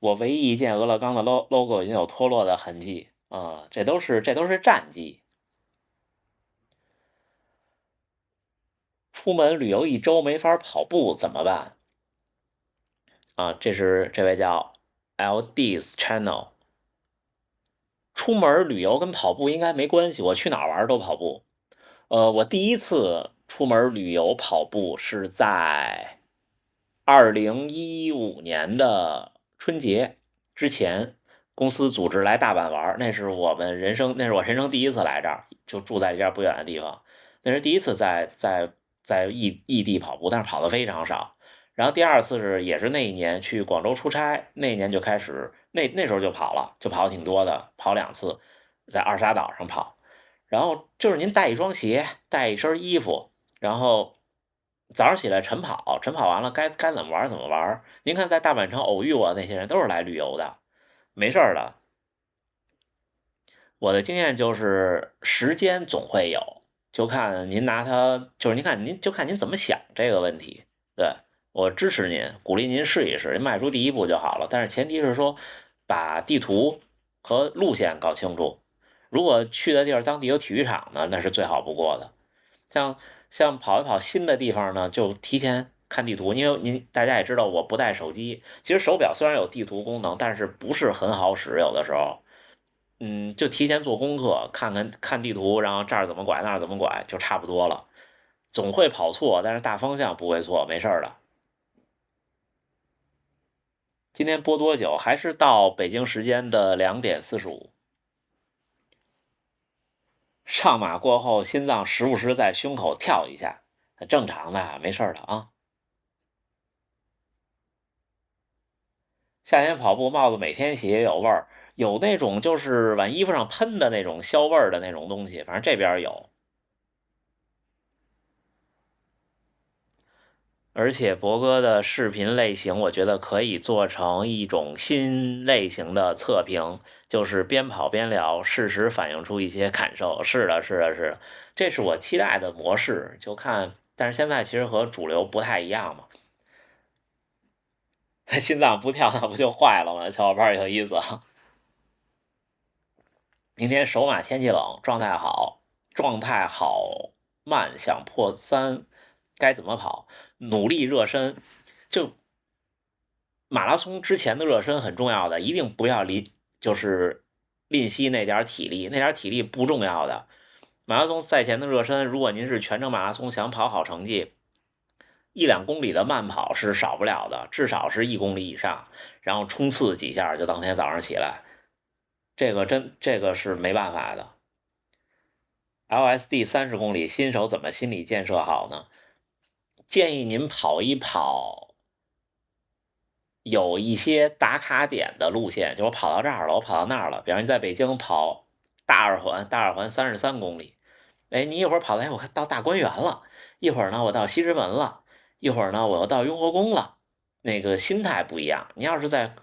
我唯一一件俄勒冈的 logo 已经有脱落的痕迹啊、这都是战绩。出门旅游1周没法跑步怎么办啊？这位叫 LD's Channel。出门旅游跟跑步应该没关系，我去哪儿玩都跑步。我第一次出门旅游跑步是在2015年的春节之前，公司组织来大阪玩，那是我人生第一次来这儿，就住在这儿不远的地方，那是第一次在异地跑步，但是跑的非常少。然后第二次也是那一年去广州出差，那一年就开始那时候就跑了，就跑挺多的，跑2次，在二沙岛上跑。然后就是您带一双鞋，带一身衣服，然后早上起来晨跑，晨跑完了该怎么玩怎么玩。您看在大阪城偶遇我那些人都是来旅游的，没事的。我的经验就是时间总会有，就看您拿它，就是您就看您怎么想这个问题。对，我支持您，鼓励您试一试，迈出第一步就好了。但是前提是说把地图和路线搞清楚。如果去的地儿当地有体育场呢，那是最好不过的。像跑一跑新的地方呢，就提前看地图，因为大家也知道我不带手机，其实手表虽然有地图功能，但是不是很好使，有的时候，就提前做功课，看地图，然后这儿怎么拐那儿怎么拐，就差不多了。总会跑错，但是大方向不会错，没事的。今天播多久？还是到北京时间的2点45。上马过后，心脏时不时在胸口跳一下，很正常的，没事的啊。夏天跑步，帽子每天洗也有味儿，有那种就是往衣服上喷的那种消味儿的那种东西，反正这边有。而且博哥的视频类型，我觉得可以做成一种新类型的测评，就是边跑边聊，适时反映出一些感受。是的，是的，是的，这是我期待的模式。就看，但是现在其实和主流不太一样嘛。心脏不跳，那不就坏了吗？小伙伴有意思啊。明天首马天气冷，状态好慢，想破3，该怎么跑？努力热身，就马拉松之前的热身很重要的，一定不要就是吝惜那点体力，那点体力不重要的。马拉松赛前的热身，如果您是全程马拉松想跑好成绩，1-2公里的慢跑是少不了的，至少是1公里以上，然后冲刺几下就当天早上起来，这个是没办法的。LSD 30公里，新手怎么心理建设好呢？建议您跑一跑有一些打卡点的路线，就我跑到这儿了，我跑到那儿了。比方你在北京跑大二环，大二环33公里，哎，你一会儿跑到，哎，我到大观园了，一会儿呢我到西直门了，一会儿呢我又到雍和宫了，那个心态不一样。你要是在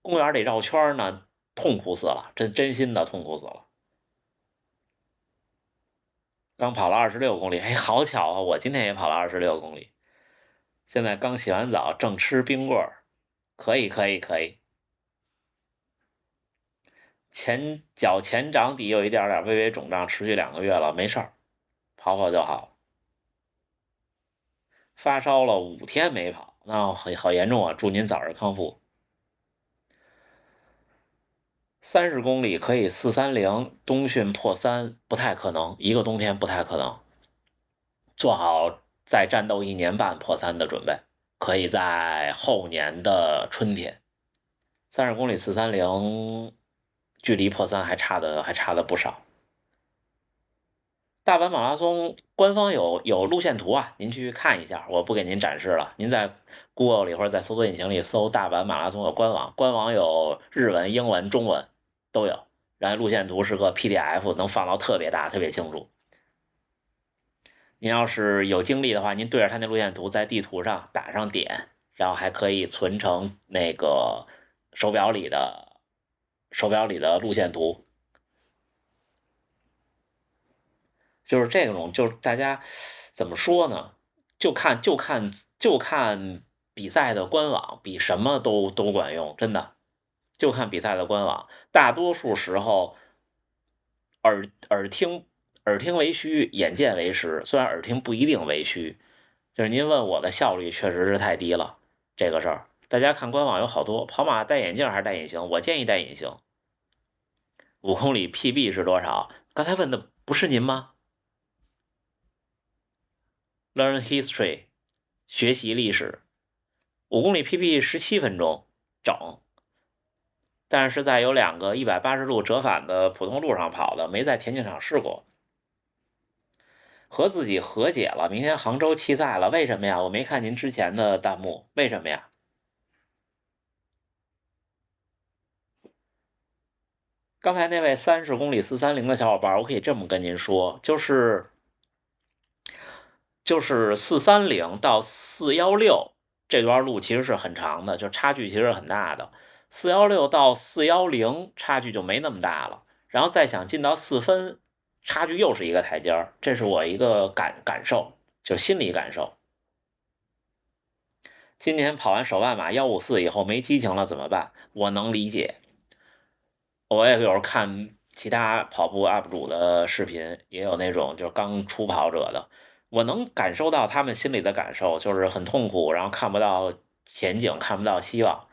公园里绕圈呢，痛苦死了，真心的痛苦死了。刚跑了26公里，哎，好巧啊，我今天也跑了26公里。现在刚洗完澡，正吃冰棍儿，可以可以可以。脚前掌底有一点点微微肿胀，持续2个月了，没事儿，跑跑就好。发烧了5天没跑，那好严重啊！祝您早日康复。30公里可以430，冬训破3不太可能，一个冬天不太可能。做好再战斗1年半破3的准备，可以在后年的春天。30公里430，距离破3还差的不少。大阪马拉松官方有路线图啊，您去看一下，我不给您展示了。您在 Google 里或者在搜索引擎里搜大阪马拉松的官网，官网有日文、英文、中文都有。然后路线图是个 PDF，能放到特别大、特别清楚。您要是有精力的话，您对着它那路线图在地图上打上点，然后还可以存成那个手表里的路线图。就是这种，就是大家怎么说呢？就看比赛的官网，比什么都管用，真的。就看比赛的官网，大多数时候耳听为虚，眼见为实。虽然耳听不一定为虚，就是您问我的效率确实是太低了。这个事儿，大家看官网有好多跑马戴眼镜还是戴隐形，我建议戴隐形。5公里 PB 是多少？刚才问的不是您吗？Learn history， 学习历史。5公里 PB 17分钟整，但是在有2个180度折返的普通路上跑的，没在田径场试过。和自己和解了，明天杭州弃赛了，为什么呀？我没看您之前的弹幕，为什么呀？刚才那位30公里430的小伙伴，我可以这么跟您说，就是430到416这段路其实是很长的，就差距其实很大的。416到410差距就没那么大了，然后再想进到4分，差距又是一个台阶儿，这是我一个感受，就心理感受。今年跑完手半马154以后没激情了怎么办？我能理解。我也有时候看其他跑步 UP 主的视频，也有那种就是刚初跑者的，我能感受到他们心里的感受，就是很痛苦，然后看不到前景，看不到希望。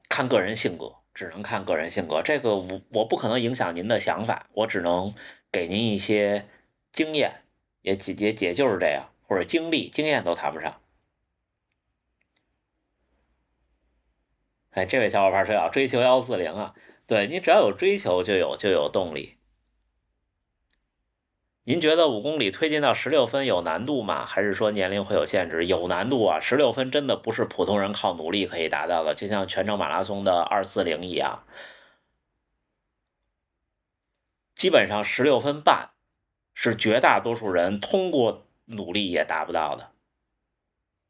看个人性格，只能看个人性格。这个我不可能影响您的想法，我只能给您一些经验，也就是这样，或者经验都谈不上。哎，这位小伙伴说要追求140啊，对你只要有追求就有动力。您觉得5公里推进到16分有难度吗？还是说年龄会有限制？有难度啊，16分真的不是普通人靠努力可以达到的，就像全程马拉松的240一样，基本上16分半是绝大多数人通过努力也达不到的，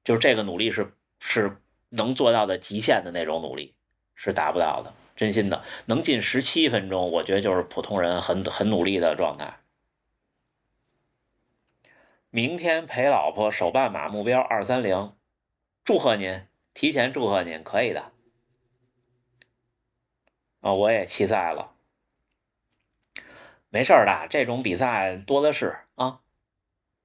就是这个努力是能做到的极限的那种努力是达不到的，真心的。能进17分钟，我觉得就是普通人很努力的状态。明天陪老婆手半马目标230，祝贺您，提前祝贺您，可以的。我也弃赛了，没事的，这种比赛多的是啊。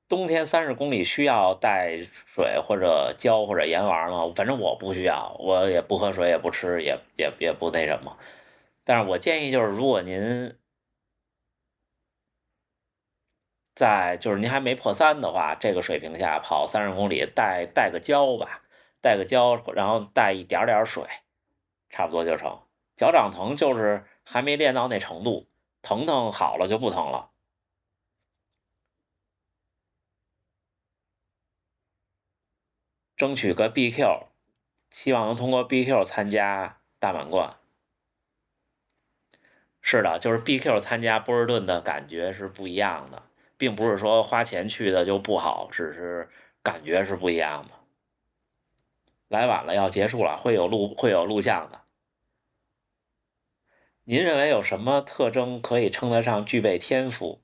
冬天30公里需要带水或者胶或者盐丸吗？反正我不需要，我也不喝水，也不吃，也不那什么。但是我建议就是，如果您就是您还没破3的话，这个水平下跑30公里，带个胶吧，带个胶，然后带一点点水，差不多就成。脚掌疼就是还没练到那程度，疼好了就不疼了。争取个 BQ，希望能通过 BQ 参加大满贯。是的，就是 BQ 参加波士顿的感觉是不一样的，并不是说花钱去的就不好，只是感觉是不一样的。来晚了要结束了，会有录像的。您认为有什么特征可以称得上具备天赋？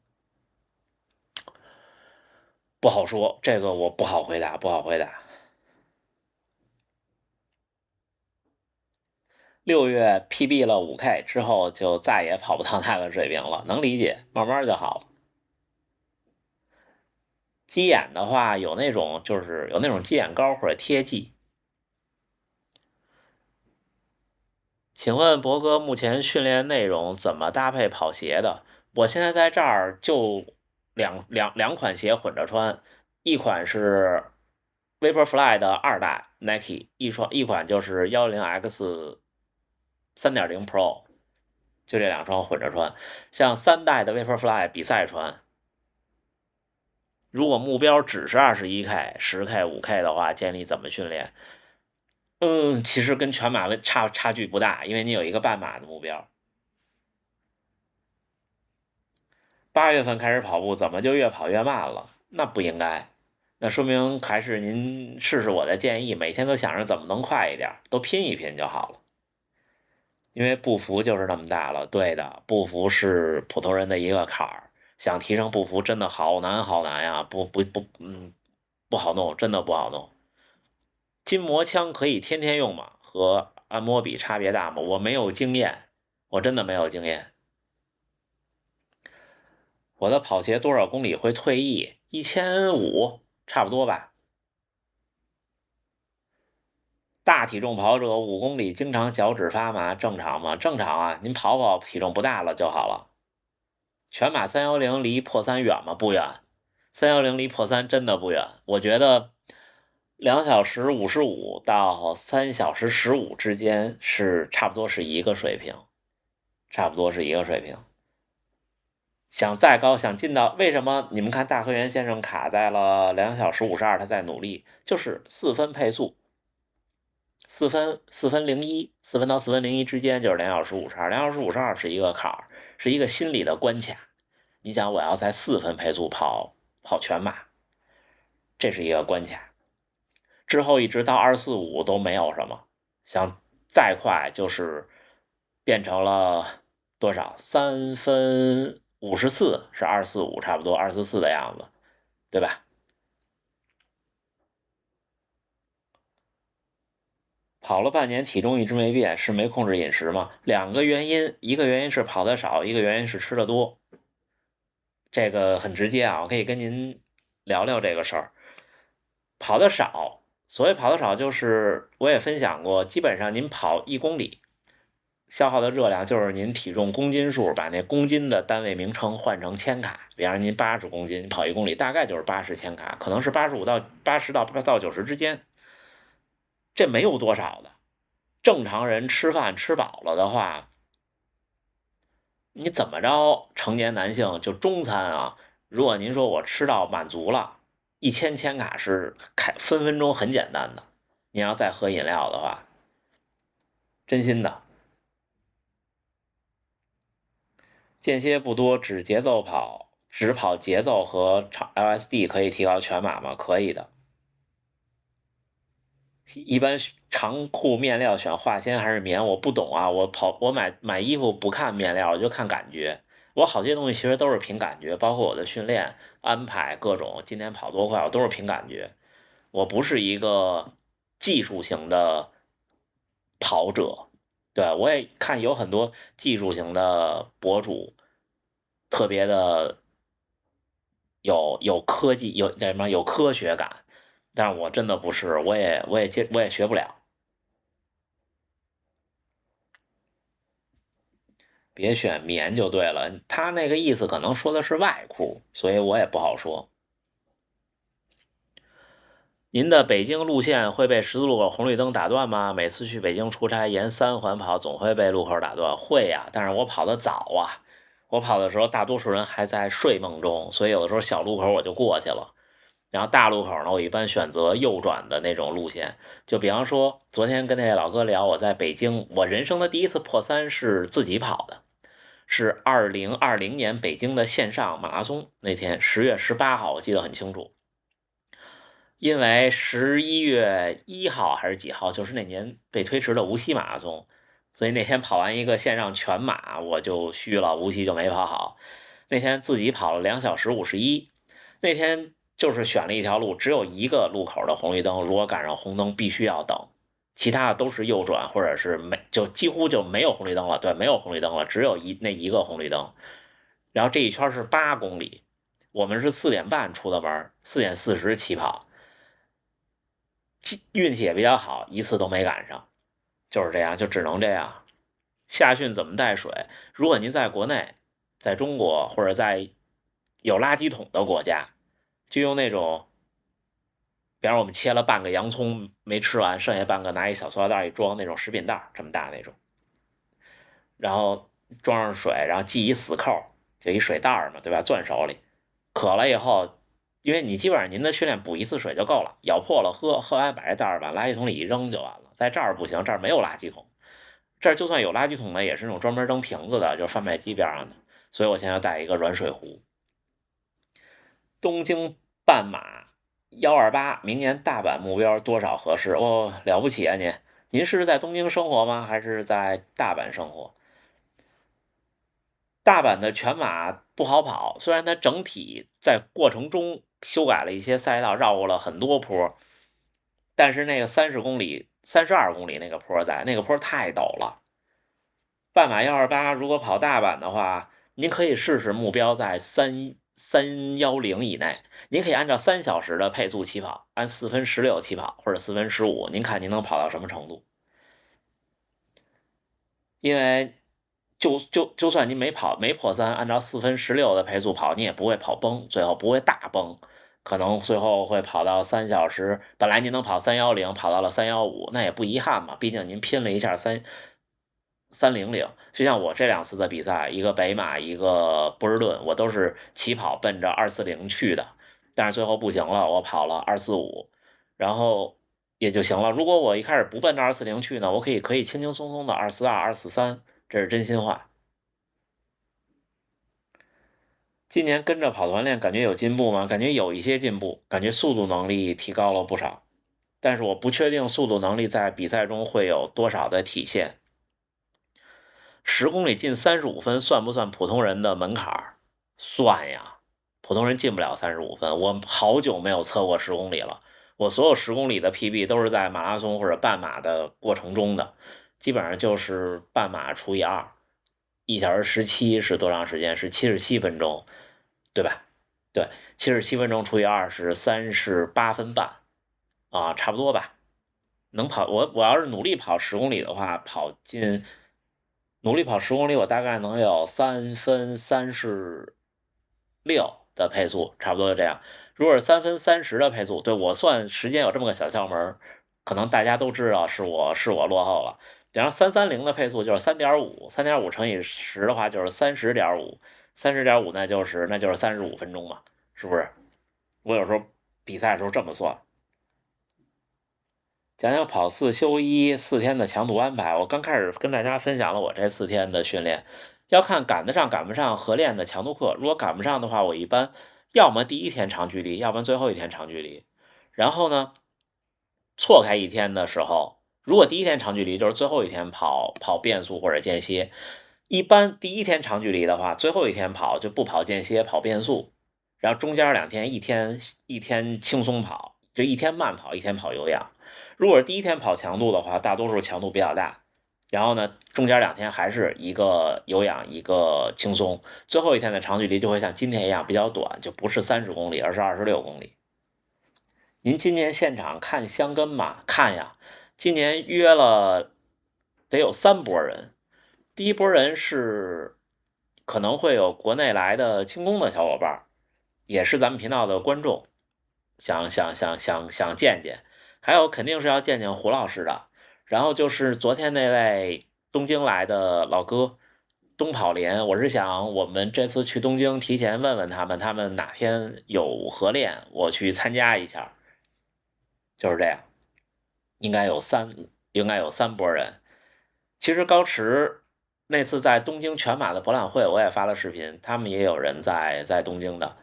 不好说，这个我不好回答，不好回答。6月 PB 了5K 之后，就再也跑不到那个水平了，能理解，慢慢就好了。鸡眼的话，有那种鸡眼膏或者贴剂。请问博哥目前训练内容怎么搭配跑鞋的？我现在在这儿就两款鞋混着穿，一款是 Vaporfly 的2代 Nike，一款就是 10X 3.0 Pro， 就这2双混着穿。像3代的 Vaporfly 比赛穿，如果目标只是21K、10K、5K 的话，建议怎么训练？其实跟全马差距不大，因为你有一个半马的目标。8月份开始跑步，怎么就越跑越慢了？那不应该，那说明还是您试试我的建议，每天都想着怎么能快一点，都拼一拼就好了。因为步幅就是那么大了，对的，步幅是普通人的一个坎儿，想提升步幅真的好难好难呀，不好弄，真的不好弄。筋膜枪可以天天用吗？和按摩笔差别大吗？我没有经验，我真的没有经验。我的跑鞋多少公里会退役？1500，差不多吧。大体重跑者5公里经常脚趾发麻，正常吗？正常啊，您跑跑，体重不大了就好了。全马310离破3远吗？不远，310离破3真的不远。我觉得2小时55到3小时15之间是差不多是一个水平，差不多是一个水平。想再高，想进到为什么你们看大河原先生卡在了2小时52，他在努力，就是4分配速，4分01，4分到4分01之间就是2小时52，2小时52是一个坎儿，是一个心理的关卡。你想我要在4分配速跑全马，这是一个关卡。之后一直到245都没有什么，想再快就是变成了多少？3分54是245，差不多244的样子，对吧？跑了半年，体重一直没变，是没控制饮食吗？2个原因，一个原因是跑得少，一个原因是吃的多。这个很直接啊，我可以跟您聊聊这个事儿。跑得少，所谓跑得少，就是我也分享过，基本上您跑1公里，消耗的热量就是您体重公斤数，把那公斤的单位名称换成千卡。比方说您80公斤，跑1公里大概就是80千卡，可能是85到80到90之间，这没有多少的。正常人吃饭吃饱了的话，你怎么着？成年男性就中餐啊，如果您说我吃到满足了，1000千卡是分分钟很简单的。你要再喝饮料的话，真心的。间歇不多，只节奏跑，只跑节奏和LSD 可以提高全马吗？可以的。一般长裤面料选化纤还是棉？我不懂啊，我买衣服不看面料，我就看感觉。我好些东西其实都是凭感觉，包括我的训练安排各种，今天跑多快，我都是凭感觉。我不是一个技术型的跑者，对，我也看有很多技术型的博主，特别的有科技，叫什么有科学感，但是我真的不是，我也学不了。别选棉就对了，他那个意思可能说的是外裤，所以我也不好说。您的北京路线会被十字路口红绿灯打断吗？每次去北京出差沿3环跑，总会被路口打断。会呀，但是我跑得早啊，我跑的时候大多数人还在睡梦中，所以有的时候小路口我就过去了。然后大路口呢，我一般选择右转的那种路线。就比方说，昨天跟那位老哥聊，我在北京，我人生的第一次破三是自己跑的，是2020年北京的线上马拉松。那天10月18号，我记得很清楚。因为11月1号还是几号，就是那年被推迟的无锡马拉松，所以那天跑完一个线上全马，我就虚了，无锡就没跑好。那天自己跑了2小时51。那天就是选了一条路，只有一个路口的红绿灯，如果赶上红灯必须要等，其他的都是右转或者是就几乎就没有红绿灯了。对，没有红绿灯了，只有那一个红绿灯。然后这一圈是8公里，我们是4点半出的门，4点40起跑。运气也比较好，一次都没赶上，就是这样，就只能这样。夏训怎么带水？如果您在国内，在中国或者在有垃圾桶的国家，就用那种，比方说我们切了半个洋葱没吃完，剩下半个拿一小塑料袋一装，那种食品袋这么大那种，然后装上水，然后系一死扣，就一水袋嘛，对吧？攥手里，渴了以后。因为你基本上您的训练补一次水就够了，咬破了喝，喝完把这袋往垃圾桶里一扔就完了。在这儿不行，这儿没有垃圾桶，这儿就算有垃圾桶呢，也是那种专门扔瓶子的，就是贩卖机边上的。所以我现在要带一个软水壶。东京半马128，明年大阪目标多少合适？哦，了不起啊您！您是在东京生活吗？还是在大阪生活？大阪的全马不好跑，虽然它整体在过程中修改了一些赛道，绕过了很多坡，但是那个30公里、32公里那个坡那个坡太陡了。半马128，如果跑大阪的话，您可以试试目标在310以内，您可以按照3小时的配速起跑，按4分16起跑或者4分15，您看您能跑到什么程度？因为就算你没破三，按照4分16的配速跑，你也不会跑崩，最后不会大崩，可能最后会跑到3小时。本来您能跑310，跑到了315，那也不遗憾嘛，毕竟您拼了一下300。就像我这2次的比赛，一个北马，一个波士顿，我都是起跑奔着240去的，但是最后不行了，我跑了245，然后也就行了。如果我一开始不奔着240去呢，我可以轻轻松松的242、243。这是真心话。今年跟着跑团练，感觉有进步吗？感觉有一些进步，感觉速度能力提高了不少，但是我不确定速度能力在比赛中会有多少的体现。10公里进35分算不算普通人的门槛？算呀，普通人进不了35分。我好久没有测过10公里了，我所有10公里的 PB 都是在马拉松或者半马的过程中的，基本上就是半马除以2，1小时17是多长时间？是77分钟，对吧？对，77分钟除以2是38分半啊，差不多吧。能跑我要是努力跑10公里的话，努力跑10公里，我大概能有3分36的配速，差不多就这样。如果是3分30的配速，对，我算时间有这么个小窍门，可能大家都知道是我落后了。比方330的配速就是3.5，3.5乘以10的话就是30.5，30.5那就是35分钟嘛，是不是？我有时候比赛的时候这么算。讲讲跑4休14天的强度安排。我刚开始跟大家分享了我这4天的训练，要看赶得上赶不上合练的强度课。如果赶不上的话，我一般要么第一天长距离，要不然最后一天长距离。然后呢，错开一天的时候，如果第一天长距离就是最后一天跑变速或者间歇。一般第一天长距离的话，最后一天跑就不跑间歇，跑变速，然后中间2天一天轻松跑，就一天慢跑，一天跑有氧。如果是第一天跑强度的话，大多数强度比较大，然后呢，中间2天还是一个有氧，一个轻松，最后一天的长距离就会像今天一样比较短，就不是30公里，而是26公里。您今年现场看香根吗？看呀，今年约了得有3波人。第一波人是可能会有国内来的轻工的小伙伴，也是咱们频道的观众，想见见，还有肯定是要见见胡老师的。然后就是昨天那位东京来的老哥，东跑联，我是想我们这次去东京提前问问他们，他们哪天有合练，我去参加一下，就是这样。应该有三拨人。其实高驰那次在东京全马的博览会，我也发了视频，他们也有人在东京的。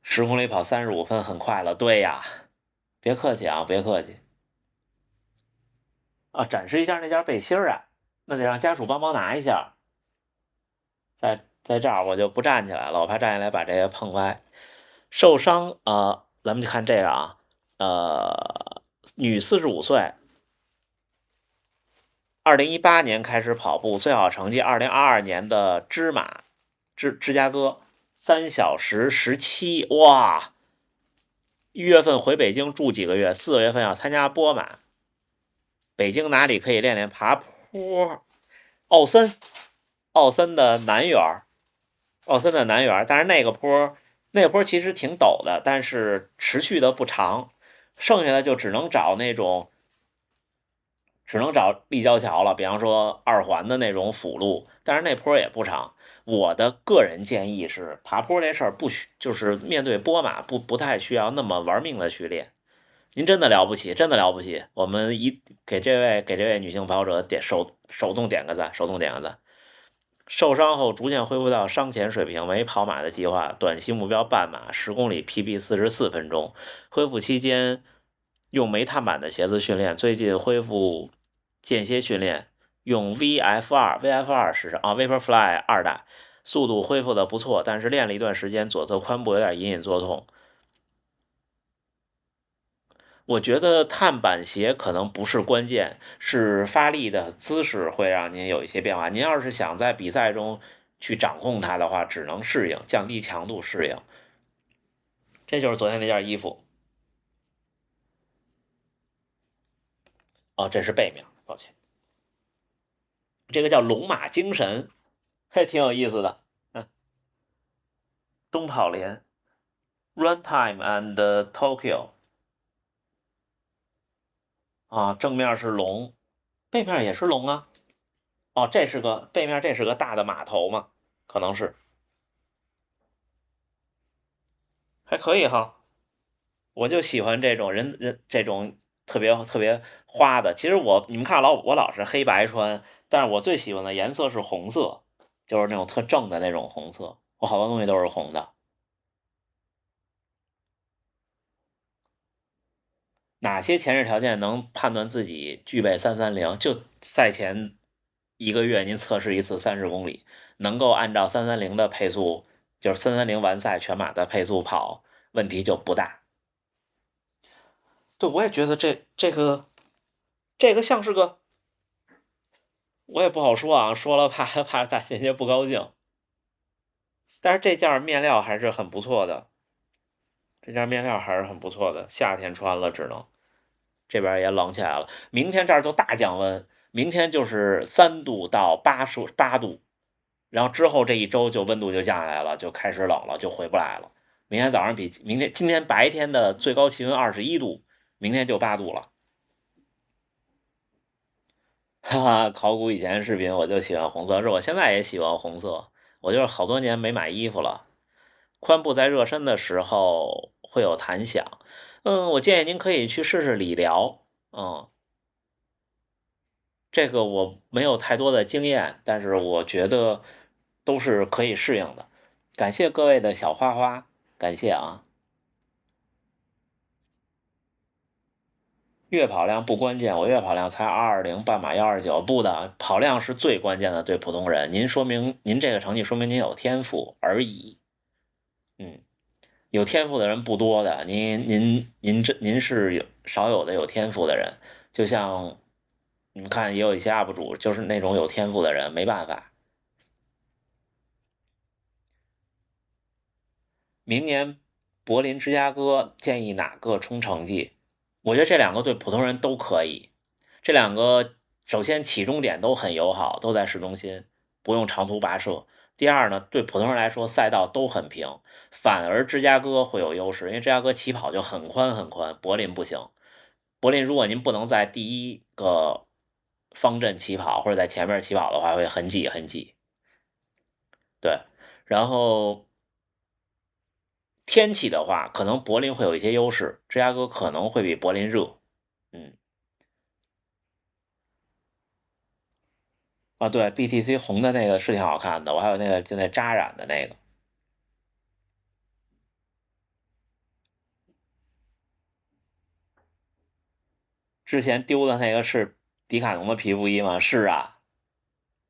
10公里跑35分，很快了。对呀，别客气啊，别客气啊，展示一下那件背心啊，那得让家属帮忙拿一下。在这儿我就不站起来了，我怕站起来把这个碰歪。受伤咱们就看这个啊，女45岁，2018年开始跑步，最好成绩2022年的芝加哥3小时17，哇！1月份回北京住几个月，4月份要参加波马。北京哪里可以练练爬坡？奥森，奥森的南园，但是那个坡其实挺陡的，但是持续的不长，剩下的就只能找立交桥了，比方说2环的那种辅路，但是那坡也不长。我的个人建议是，爬坡这事儿就是面对波马不太需要那么玩命的去练。您真的了不起，真的了不起！我们给这位女性跑者手动点个赞，手动点个赞。受伤后逐渐恢复到伤前水平，没跑马的计划，短期目标半马10公里 PB 44分钟。恢复期间用煤炭板的鞋子训练，最近恢复间歇训练，用 VF2是什么？Vaporfly 2代，速度恢复的不错，但是练了一段时间，左侧髋部有点隐隐作痛。我觉得碳板鞋可能不是关键，是发力的姿势会让您有一些变化。您要是想在比赛中去掌控它的话，只能适应，降低强度适应。这就是昨天那件衣服。哦，这是背面，抱歉。这个叫龙马精神，还挺有意思的。东跑联 Runtime and Tokyo 啊，正面是龙，背面也是龙啊。哦，背面这是个大的码头嘛，可能是还可以哈。我就喜欢这种这种特别花的。其实你们看我老是黑白穿，但是我最喜欢的颜色是红色，就是那种特正的那种红色。我好多东西都是红的。哪些前置条件能判断自己具备330？就赛前1个月您测试一次30公里，能够按照330的配速，就是330完赛全马的配速跑，问题就不大。对，我也觉得这个像是个，我也不好说啊，说了怕大姐姐不高兴。但是这件面料还是很不错的，夏天穿了只能。这边也冷起来了，明天这儿就大降温，明天就是3度到8度，然后之后这一周就温度就降下来了，就开始冷了，就回不来了。明天早上今天白天的最高气温21度，明天就8度了。哈哈，考古以前视频我就喜欢红色，是我现在也喜欢红色，我就是好多年没买衣服了。髋部在热身的时候会有弹响，我建议您可以去试试理疗，这个我没有太多的经验，但是我觉得都是可以适应的。感谢各位的小花花，感谢啊。月跑量不关键，我月跑量才220，半马129，不的，跑量是最关键的，对普通人。说明您这个成绩说明您有天赋而已。有天赋的人不多的，您是少有的有天赋的人。就像你们看，也有一些 UP 主就是那种有天赋的人，没办法。明年柏林、芝加哥建议哪个冲成绩？我觉得这两个对普通人都可以。这两个首先起终点都很友好，都在市中心，不用长途跋涉。第二呢，对普通人来说赛道都很平，反而芝加哥会有优势，因为芝加哥起跑就很宽很宽，柏林不行。柏林如果您不能在第一个方阵起跑或者在前面起跑的话，会很挤很挤。对，然后天气的话，可能柏林会有一些优势，芝加哥可能会比柏林热。嗯，啊，对，BTC 红的那个是挺好看的，我还有那个就那扎染的那个。之前丢的那个是迪卡侬的皮肤衣吗？是啊，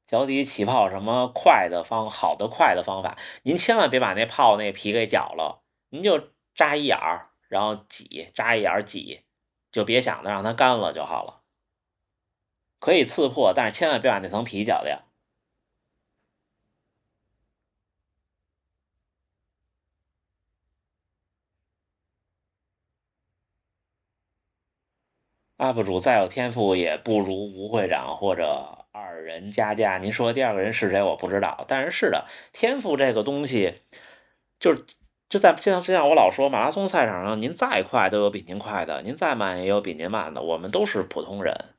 脚底起泡什么好的快的方法，您千万别把那泡那皮给搅了，您就扎一眼儿，然后挤，扎一眼儿挤，就别想着让它干了就好了。可以刺破，但是千万别把那层皮搅掉。UP 主再有天赋，也不如吴会长或者二人加价。您说第二个人是谁？我不知道。但是是的，天赋这个东西，就是就像我老说，马拉松赛场上，您再快都有比您快的，您再慢也有比您慢的。我们都是普通人，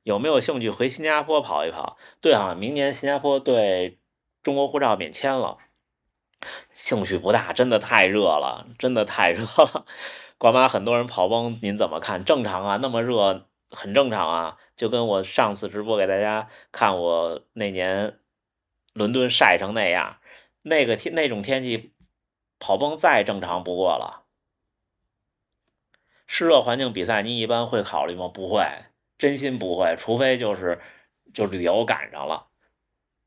有没有兴趣回新加坡跑一跑？对啊，明年新加坡对中国护照免签了。兴趣不大，真的太热了，真的太热了。广马很多人跑崩，您怎么看？正常啊，那么热很正常啊。就跟我上次直播给大家看我那年伦敦晒成那样，那种天气跑崩再正常不过了。湿热环境比赛，你一般会考虑吗？不会，真心不会，除非就旅游赶上了。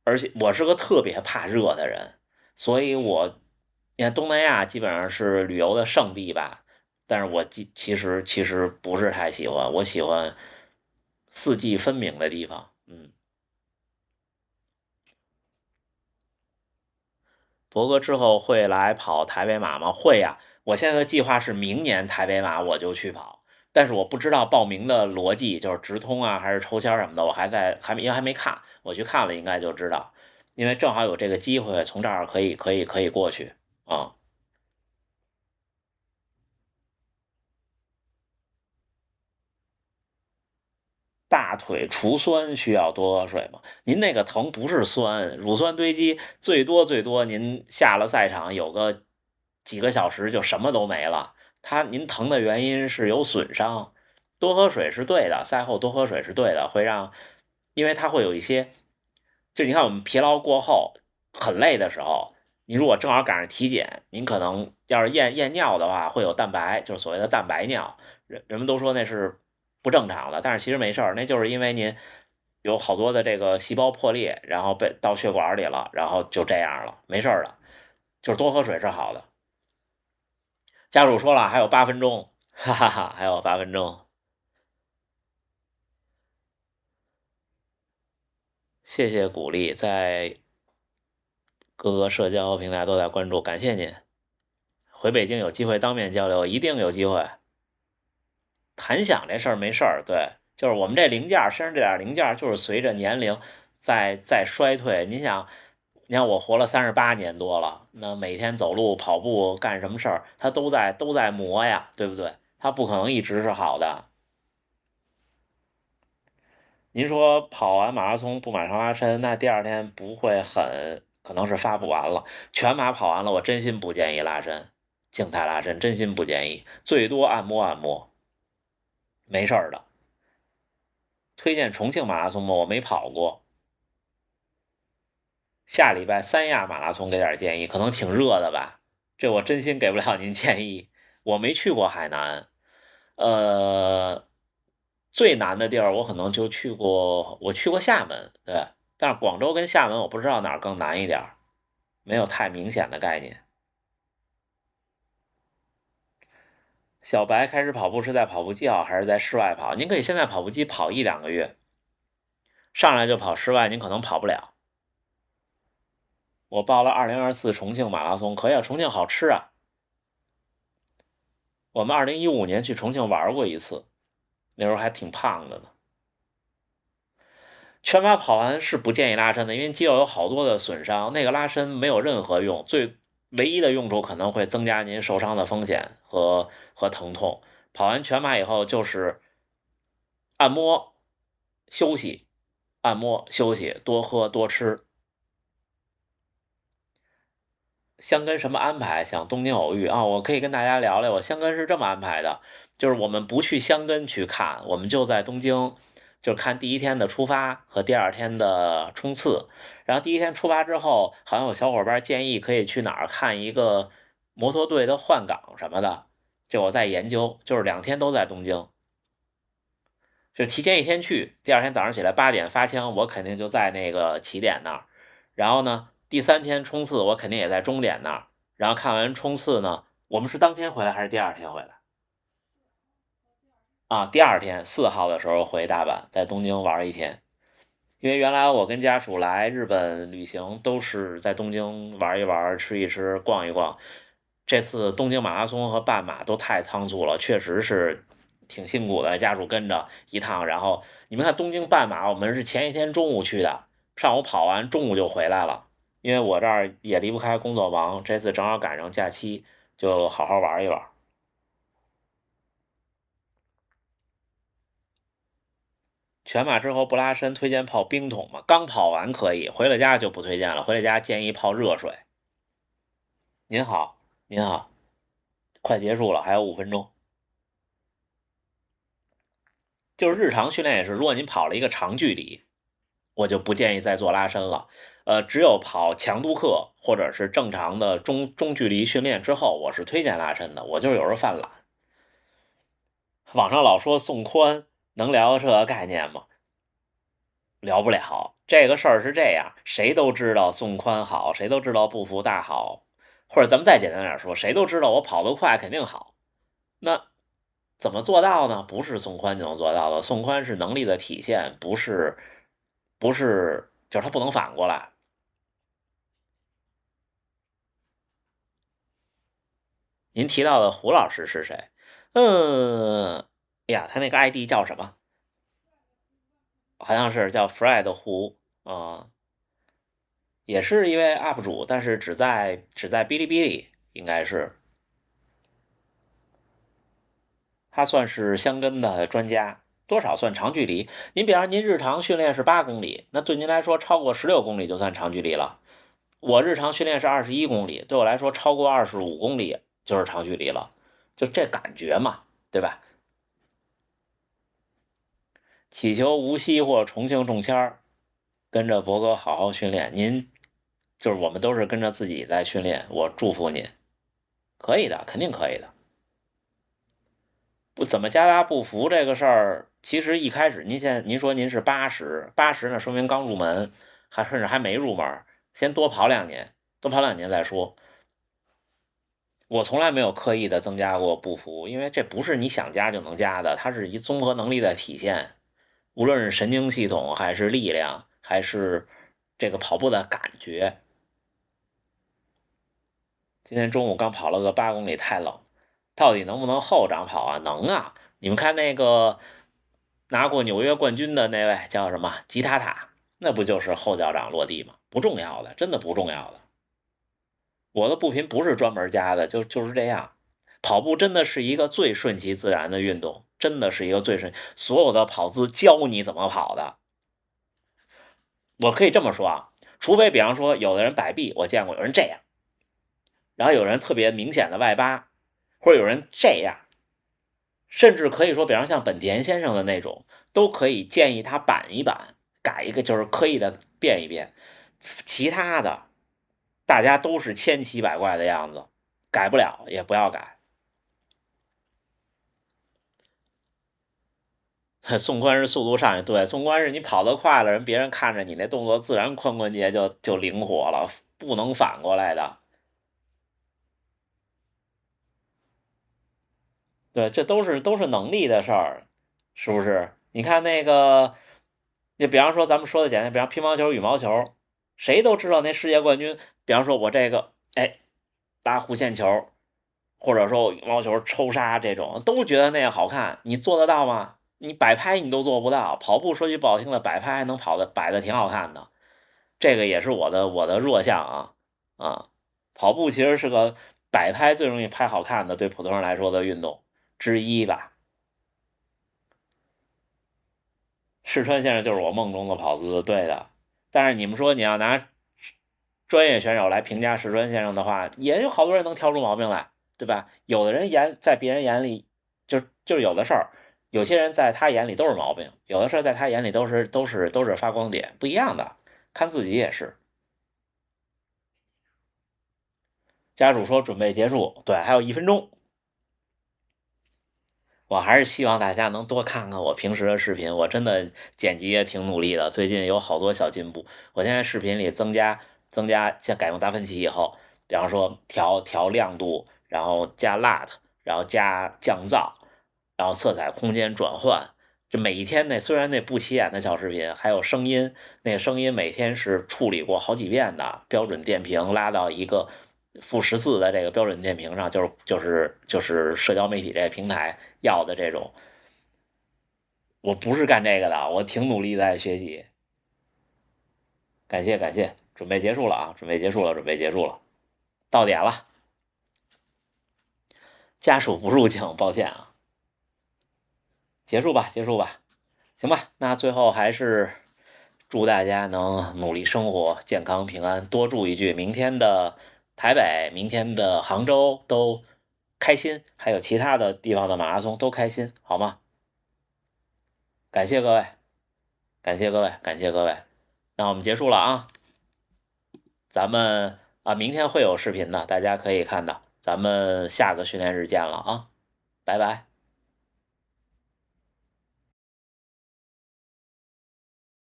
而且我是个特别怕热的人，所以你看东南亚基本上是旅游的圣地吧，但是我其实不是太喜欢，我喜欢四季分明的地方。嗯，博哥之后会来跑台北马吗？会呀，我现在的计划是明年台北马我就去跑，但是我不知道报名的逻辑，就是直通啊还是抽签什么的，我因为还没看，我去看了应该就知道，因为正好有这个机会从这儿可以过去啊。大腿除酸需要多喝水吗？您那个疼不是酸，乳酸堆积最多，您下了赛场有个几个小时就什么都没了。您疼的原因是有损伤，多喝水是对的，赛后多喝水是对的，因为它会有一些，就你看我们疲劳过后很累的时候，你如果正好赶上体检，您可能要是验尿的话，会有蛋白，就是所谓的蛋白尿，人们都说那是不正常的，但是其实没事儿，那就是因为您有好多的这个细胞破裂，然后被到血管里了，然后就这样了，没事儿的，就是多喝水是好的。家属说了，还有8分钟，哈哈哈，还有8分钟，谢谢鼓励，在各个社交平台都在关注，感谢您。回北京有机会当面交流，一定有机会。弹响这事儿没事儿，对，就是我们这零件身上这点零件就是随着年龄在衰退。你想我活了38年多了，那每天走路、跑步、干什么事儿，它都在磨呀，对不对？它不可能一直是好的。您说跑完马拉松不马上拉伸，那第二天不会可能是发不完了。全马跑完了，我真心不建议拉伸，静态拉伸真心不建议，最多按摩按摩，没事儿的。推荐重庆马拉松吗？我没跑过。下礼拜三亚马拉松给点建议，可能挺热的吧？这我真心给不了您建议。我没去过海南，呃，最难的地儿我可能就我去过厦门，对，但是广州跟厦门我不知道哪儿更难一点，没有太明显的概念。小白开始跑步是在跑步机好还是在室外跑？您可以先在跑步机跑1-2个月，上来就跑室外，您可能跑不了。我报了2024重庆马拉松，可以啊，重庆好吃啊。我们2015年去重庆玩过一次，那时候还挺胖的呢。全马跑完是不建议拉伸的，因为肌肉有好多的损伤，那个拉伸没有任何用，唯一的用处可能会增加您受伤的风险和疼痛。跑完全马以后就是按摩、休息，按摩、休息，多喝多吃。香根什么安排？想东京偶遇啊，我可以跟大家聊聊。我香根是这么安排的，就是我们不去香根去看，我们就在东京，就是看第一天的出发和第二天的冲刺。然后第一天出发之后，好像有小伙伴建议可以去哪儿看一个摩托队的换岗什么的，这我在研究，就是2天都在东京，就提前一天去，第二天早上起来8点发枪，我肯定就在那个起点那儿。然后呢，第3天冲刺我肯定也在终点那儿。然后看完冲刺呢，我们是当天回来还是第二天回来？啊，第二天4号的时候回大阪，在东京玩一天。因为原来我跟家属来日本旅行都是在东京玩一玩、吃一吃、逛一逛。这次东京马拉松和半马都太仓促了，确实是挺辛苦的。家属跟着一趟，然后你们看东京半马，我们是前一天中午去的，上午跑完，中午就回来了。因为我这儿也离不开工作忙，这次正好赶上假期，就好好玩一玩。全马之后不拉伸，推荐泡冰桶嘛？刚跑完可以，回了家就不推荐了。回了家建议泡热水。您好，您好，快结束了，还有5分钟。就是日常训练也是，如果您跑了一个长距离，我就不建议再做拉伸了。只有跑强度课或者是正常的中距离训练之后，我是推荐拉伸的。我就是有时候犯懒。网上老说送髋，能聊这个概念吗？聊不了。这个事儿是这样，谁都知道送髋好，谁都知道步幅大好，或者咱们再简单点说，谁都知道我跑得快肯定好。那怎么做到呢？不是送髋就能做到的，送髋是能力的体现，不是，就是它不能反过来。您提到的胡老师是谁？哎呀，他那个 ID 叫什么？好像是叫 Fred 胡啊、也是一位 UP 主，但是只在哔哩哔哩，应该是他算是箱根的专家，多少算长距离。您比方您日常训练是8公里，那对您来说超过16公里就算长距离了。我日常训练是21公里，对我来说超过25公里就是长距离了，就这感觉嘛，对吧？祈求无锡或重庆中签儿，跟着博哥好好训练。您就是我们都是跟着自己在训练，我祝福您，可以的，肯定可以的。不怎么加大步幅这个事儿，其实一开始您说您是80呢，说明刚入门，甚至还没入门，先多跑2年，多跑2年再说。我从来没有刻意的增加过步幅，因为这不是你想加就能加的，它是一综合能力的体现。无论是神经系统，还是力量，还是这个跑步的感觉。今天中午刚跑了个8公里，太冷，到底能不能后掌跑啊？能啊！你们看那个拿过纽约冠军的那位叫什么吉塔塔，那不就是后脚掌落地吗？不重要的，真的不重要的。我的步频不是专门加的，就是这样。跑步真的是一个最顺其自然的运动，真的是一个所有的跑姿教你怎么跑的。我可以这么说啊，除非比方说有的人摆臂，我见过有人这样，然后有人特别明显的外八，或者有人这样，甚至可以说，比方像本田先生的那种，都可以建议他板一板，改一个，就是刻意的变一变。其他的，大家都是千奇百怪的样子，改不了也不要改。送髋是速度上去，对，送髋是你跑得快了，别人看着你那动作自然髋关节就灵活了，不能反过来的。对，这都是能力的事儿，是不是？你看那个，就比方说咱们说的简单，比方乒乓球、羽毛球，谁都知道那世界冠军。比方说我这个，哎，拉弧线球，或者说我羽毛球抽杀这种，都觉得那样好看。你做得到吗？你摆拍你都做不到。跑步说句不好听的，摆拍还能摆的挺好看的，这个也是我的弱项啊。跑步其实是个摆拍最容易拍好看的，对普通人来说的运动。之一吧。世川先生就是我梦中的跑姿，对的。但是你们说你要拿专业选手来评价世川先生的话，也有好多人能挑出毛病来，对吧？有的人在别人眼里就有的事儿，有些人在他眼里都是毛病，有的事儿在他眼里都是发光点，不一样的。看自己也是。家属说准备结束，对，还有1分钟。我还是希望大家能多看看我平时的视频，我真的剪辑也挺努力的，最近有好多小进步。我现在视频里增加，像改用达芬奇以后，比方说调亮度，然后加 LUT，然后加降噪，然后色彩空间转换。这每一天虽然那不起眼的小视频，还有声音，那个声音每天是处理过好几遍的，标准电平拉到一个负14的这个标准电平上，就是社交媒体这个平台要的这种。我不是干这个的，我挺努力在学习。感谢感谢，准备结束了啊，准备结束了，准备结束了，到点了。家属不入境，抱歉啊，结束吧，结束吧，行吧。那最后还是祝大家能努力生活，健康平安。多祝一句，明天的台北，明天的杭州都开心，还有其他的地方的马拉松都开心，好吗？感谢各位，感谢各位，感谢各位。那我们结束了啊，咱们明天会有视频的，大家可以看到。咱们下个训练日见了啊，拜拜。